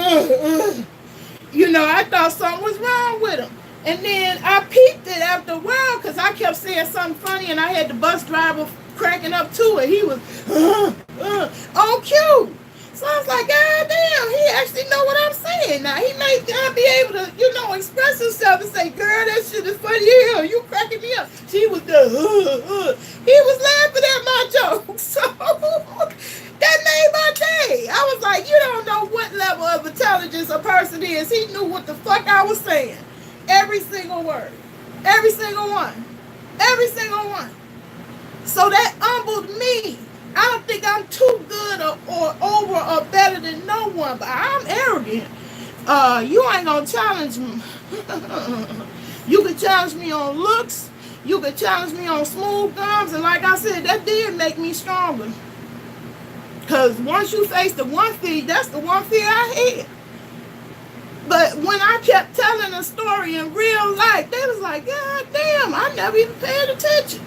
I thought something was wrong with him. And then I peeped it after a while because I kept saying something funny and I had the bus driver cracking up too. And he was, on cue. So I was like, God damn, he actually know what I'm saying now. He may not be able to, express himself and say, girl, that shit is funny. Yeah, you cracking me up. She was the, He was laughing at my joke. So that made my day. I was like, you don't know what level of intelligence a person is. He knew what the fuck I was saying. Every single word. Every single one. Every single one. So that humbled me. I don't think I'm too good or over or better than no one, but I'm arrogant. You ain't gonna challenge me. You can challenge me on looks. You can challenge me on smooth gums. And like I said, that did make me stronger. Because once you face the one fear, that's the one fear I had. But when I kept telling a story in real life, they was like, God damn, I never even paid attention.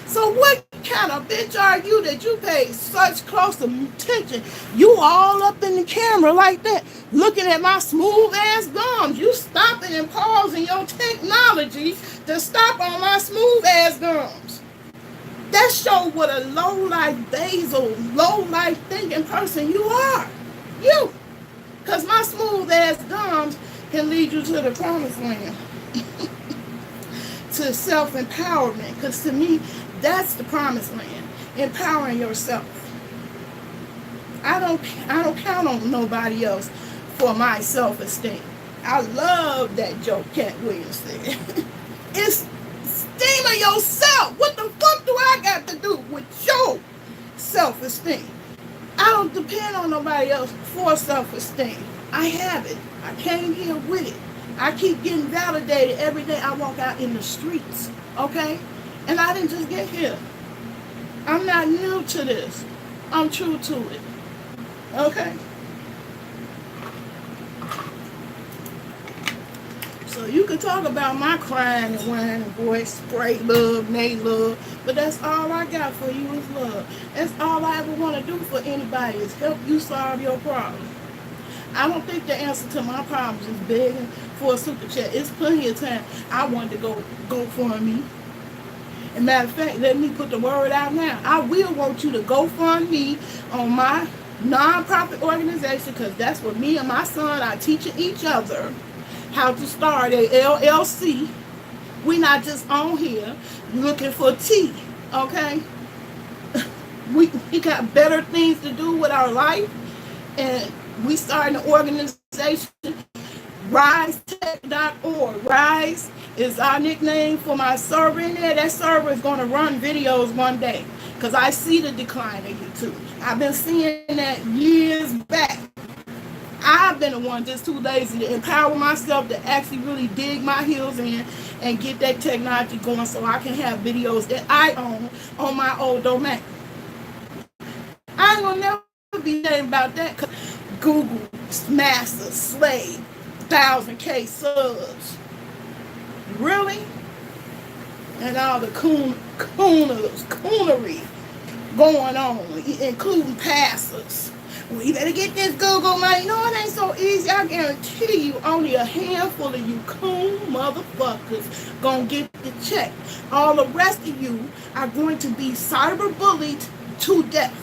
So what kind of bitch are you that you pay such close attention? You all up in the camera like that, looking at my smooth ass gums. You stopping and pausing your technology to stop on my smooth ass gums. That show what a low life basal, low life thinking person you are. You. Because my smooth ass gums can lead you to the promised land. To self-empowerment. Because to me, that's the promised land. Empowering yourself. I don't count on nobody else for my self-esteem. I love that joke Cat Williams said. It's esteem of yourself. What the fuck do I got to do with your self-esteem? I don't depend on nobody else for self-esteem. I have it. I came here with it. I keep getting validated every day I walk out in the streets. Okay? And I didn't just get here. I'm not new to this. I'm true to it. Okay? So you can talk about my crying and whining voice, spray love, made love, but that's all I got for you is love. That's all I ever want to do for anybody is help you solve your problem. I don't think the answer to my problems is begging for a super chat. It's plenty of time I wanted to go for me. And matter of fact, let me put the word out now. I will want you to go fund me on my non-profit organization because that's what me and my son are teaching each other. How to start a LLC. We're not just on here looking for tea, okay? We got better things to do with our life, and we started an organization, risetech.org. Rise is our nickname for my server in there. That server is going to run videos one day because I see the decline of YouTube. I've been seeing that years back. I've been the one just too lazy to empower myself to actually really dig my heels in and get that technology going so I can have videos that I own on my old domain. I ain't gonna never be saying about that because Google master slave 1,000K subs. Really? And all the coonery going on, including pastors. Well, you better get this Google money. No, it ain't so easy. I guarantee you only a handful of you coon motherfuckers gonna get the check. All the rest of you are going to be cyberbullied to death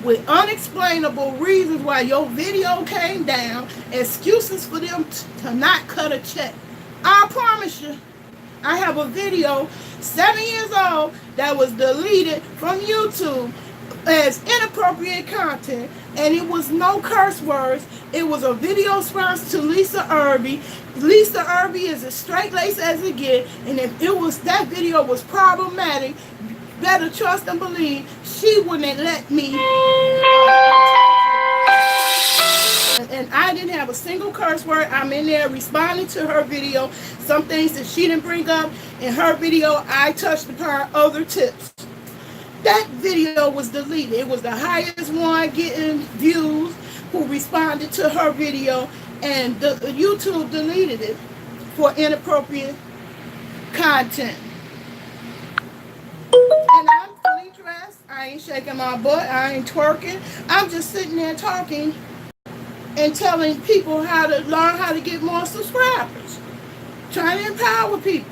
with unexplainable reasons why your video came down, excuses for them to not cut a check. I promise you, I have a video 7 years old that was deleted from YouTube as inappropriate content, and it was no curse words. It was a video response to Lisa Irby. Lisa Irby is as straight laced as it get, and if that video was problematic, better trust and believe she wouldn't let me. And I didn't have a single curse word. I'm in there responding to her video. Some things that she didn't bring up in her video, I touched upon other tips. That video was deleted. It was the highest one getting views who responded to her video, and YouTube deleted it for inappropriate content. And I'm fully dressed. I ain't shaking my butt. I ain't twerking. I'm just sitting there talking and telling people how to learn how to get more subscribers. Trying to empower people.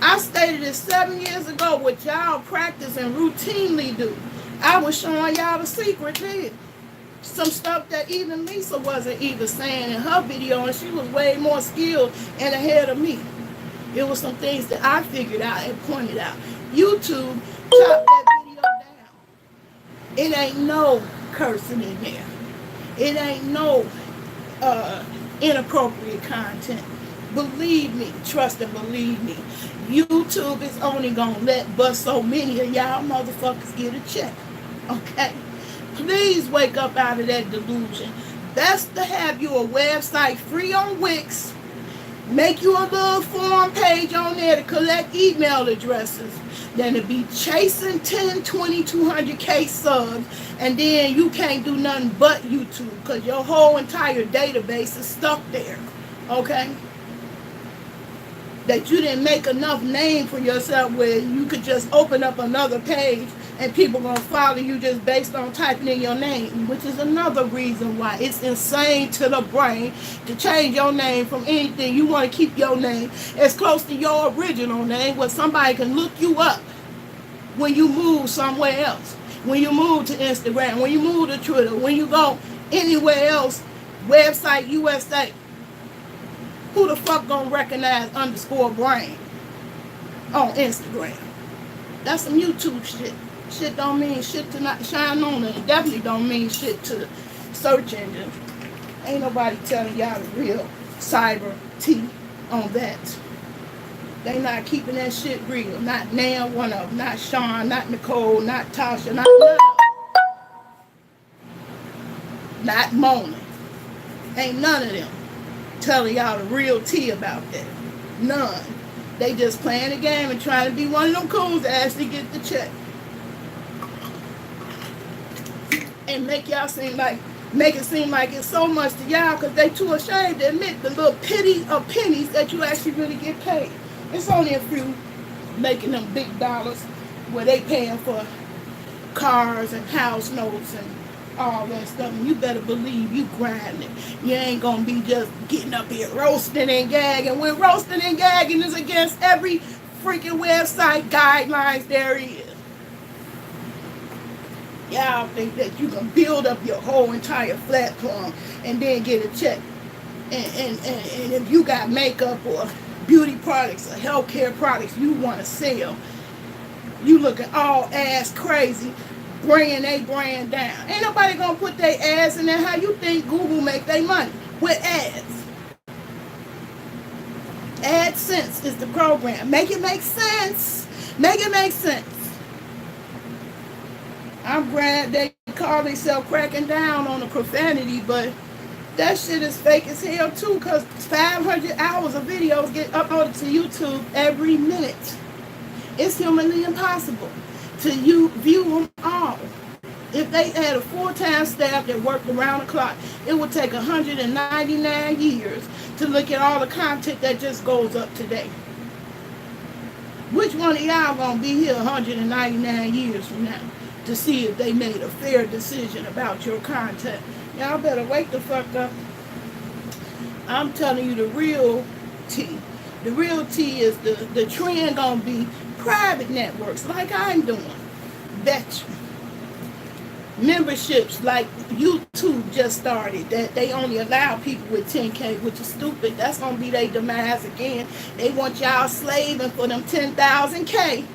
I stated it 7 years ago what y'all practice and routinely do. I was showing y'all the secret there. Some stuff that even Lisa wasn't even saying in her video, and she was way more skilled and ahead of me. It was some things that I figured out and pointed out. YouTube chopped that video down. It ain't no cursing in there. It ain't no inappropriate content. Believe me, trust and believe me. YouTube is only gonna let but so many of y'all motherfuckers get a check. Okay? Please wake up out of that delusion. Best to have you a website free on Wix. Make you a little forum page on there to collect email addresses. Then to be chasing 10, 20, 200K subs, and then you can't do nothing but YouTube because your whole entire database is stuck there. Okay? That you didn't make enough name for yourself where you could just open up another page and people gonna follow you just based on typing in your name, which is another reason why it's insane to the brain to change your name from anything. You want to keep your name as close to your original name where somebody can look you up when you move somewhere else, when you move to Instagram, when you move to Twitter, when you go anywhere else, website USA. Who the fuck gonna recognize _brain on Instagram? That's some YouTube shit. Shit don't mean shit to not shine on it. It definitely don't mean shit to the search engine. Ain't nobody telling y'all the real cyber tea on that. They not keeping that shit real. Not Nan, one of them. Not Sean, not Nicole, not Tasha, not none of them. Not Mona. Ain't none of them telling y'all the real tea about that. None. They just playing the game and trying to be one of them coons that actually get the check. And make it seem like it's so much to y'all because they too ashamed to admit the little pity of pennies that you actually really get paid. It's only a few making them big dollars where they paying for cars and house notes and all that stuff. And you better believe you grinding. You ain't gonna be just getting up here roasting and gagging when roasting and gagging is against every freaking website guidelines there is. Y'all think that you can build up your whole entire platform and then get a check. And if you got makeup or beauty products or healthcare products you want to sell, you looking all ass crazy, bringing their brand down. Ain't nobody gonna put their ads in there. How you think Google make their money? With ads. AdSense is the program. Make it make sense. Make it make sense. I'm glad they call themselves cracking down on the profanity, but that shit is fake as hell too, because 500 hours of videos get uploaded to YouTube every minute. It's humanly impossible to view them all. If they had a full-time staff that worked around the clock, it would take 199 years to look at all the content that just goes up today. Which one of y'all gonna be here 199 years from now? to see if they made a fair decision about your content. Y'all better wake the fuck up. I'm telling you the real tea. The real tea is the trend gonna be private networks like I'm doing. Bet you. Memberships like YouTube just started that they only allow people with 10K, which is stupid. That's gonna be their demise again. They want y'all slaving for them 10,000K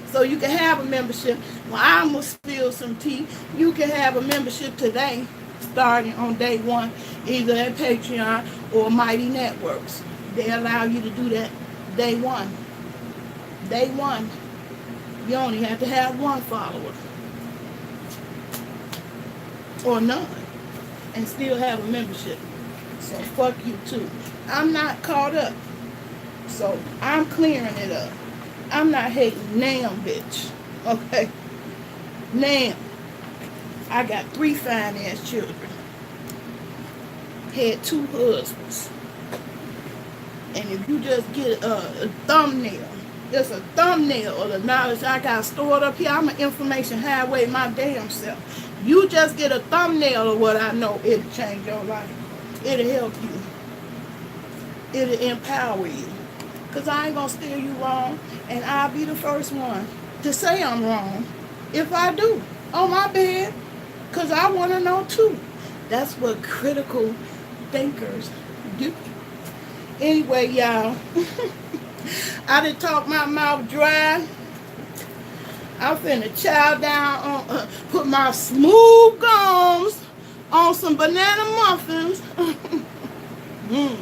so you can have a membership. Well, I'm gonna spill some tea. You can have a membership today, starting on day one, either at Patreon or Mighty Networks. They allow you to do that day one. Day one. You only have to have one follower. Or none, and still have a membership. So fuck you too. I'm not caught up, so I'm clearing it up. I'm not hating now, bitch. Okay, now I got 3 fine ass children. Had 2 husbands, and if you just get a thumbnail, just a thumbnail of the knowledge I got stored up here, I'm an information highway my damn self. You just get a thumbnail of what I know, it'll change your life. It'll help you. It'll empower you. Because I ain't going to steer you wrong, and I'll be the first one to say I'm wrong if I do. On my bed, because I want to know too. That's what critical thinkers do. Anyway, y'all, I done talk my mouth dry. I'm finna chow down on, put my smooth gums on some banana muffins. mm.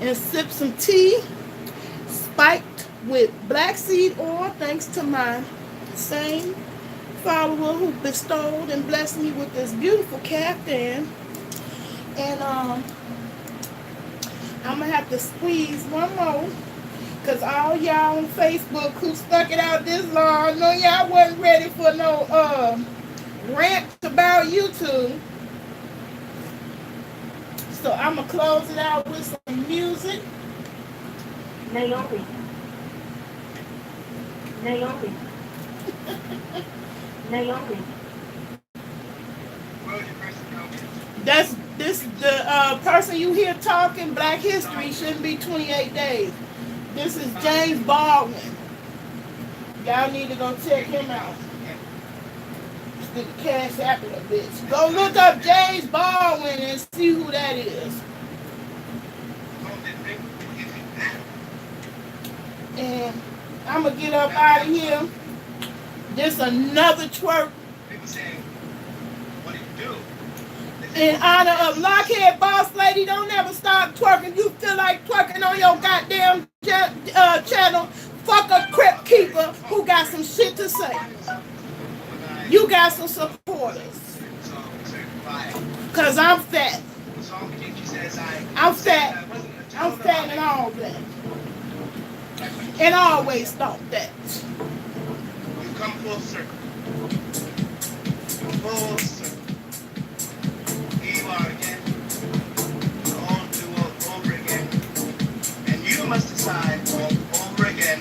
And sip some tea spiked with black seed oil, thanks to my same follower who bestowed and blessed me with this beautiful caftan. And I'm going to have to squeeze one more, because all y'all on Facebook who stuck it out this long, I know y'all wasn't ready for no rant about YouTube. So I'm going to close it out with some music. Naomi. Naomi. Naomi. That's the person you hear talking Black history shouldn't be 28 days. This is James Baldwin. Y'all need to go check him out. Stick a cash app in a bitch. Go look up James Baldwin and see who that is. And I'm gonna get up out of here. This another twerk. People saying, what do you do? In honor of Lockhead Boss Lady, don't ever stop twerking. You feel like twerking on your goddamn channel. Fuck a crip keeper who got some shit to say. You got some supporters. Cause I'm fat. I'm fat. I'm fat and all that. And I always thought that. You come full circle. Full circle. Here you are again. All do over again. And you must decide all over again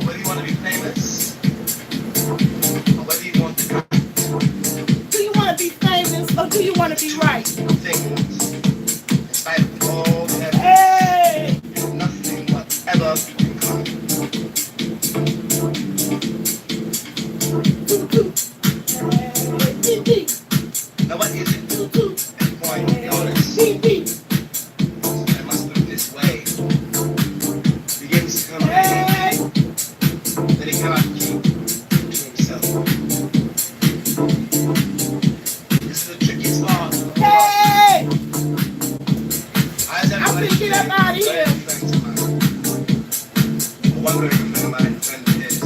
whether you want to be famous or whether you want to be. Do you want to be famous or do you want to be right? Things, in spite of all the efforts, Hey! nothing whatever in common. Now what is it? And point, notice. I must look this way. Begins to come back that he cannot keep to himself. This is the trickiest part. Hey! I'm gonna get up out of here. I wonder if a friend of mine, friend of his.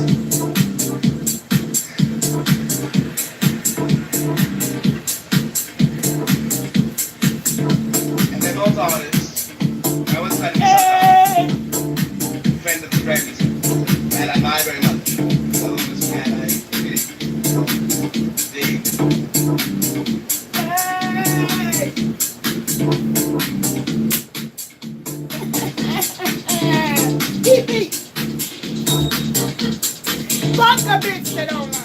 CP. Fuck a bitch that don't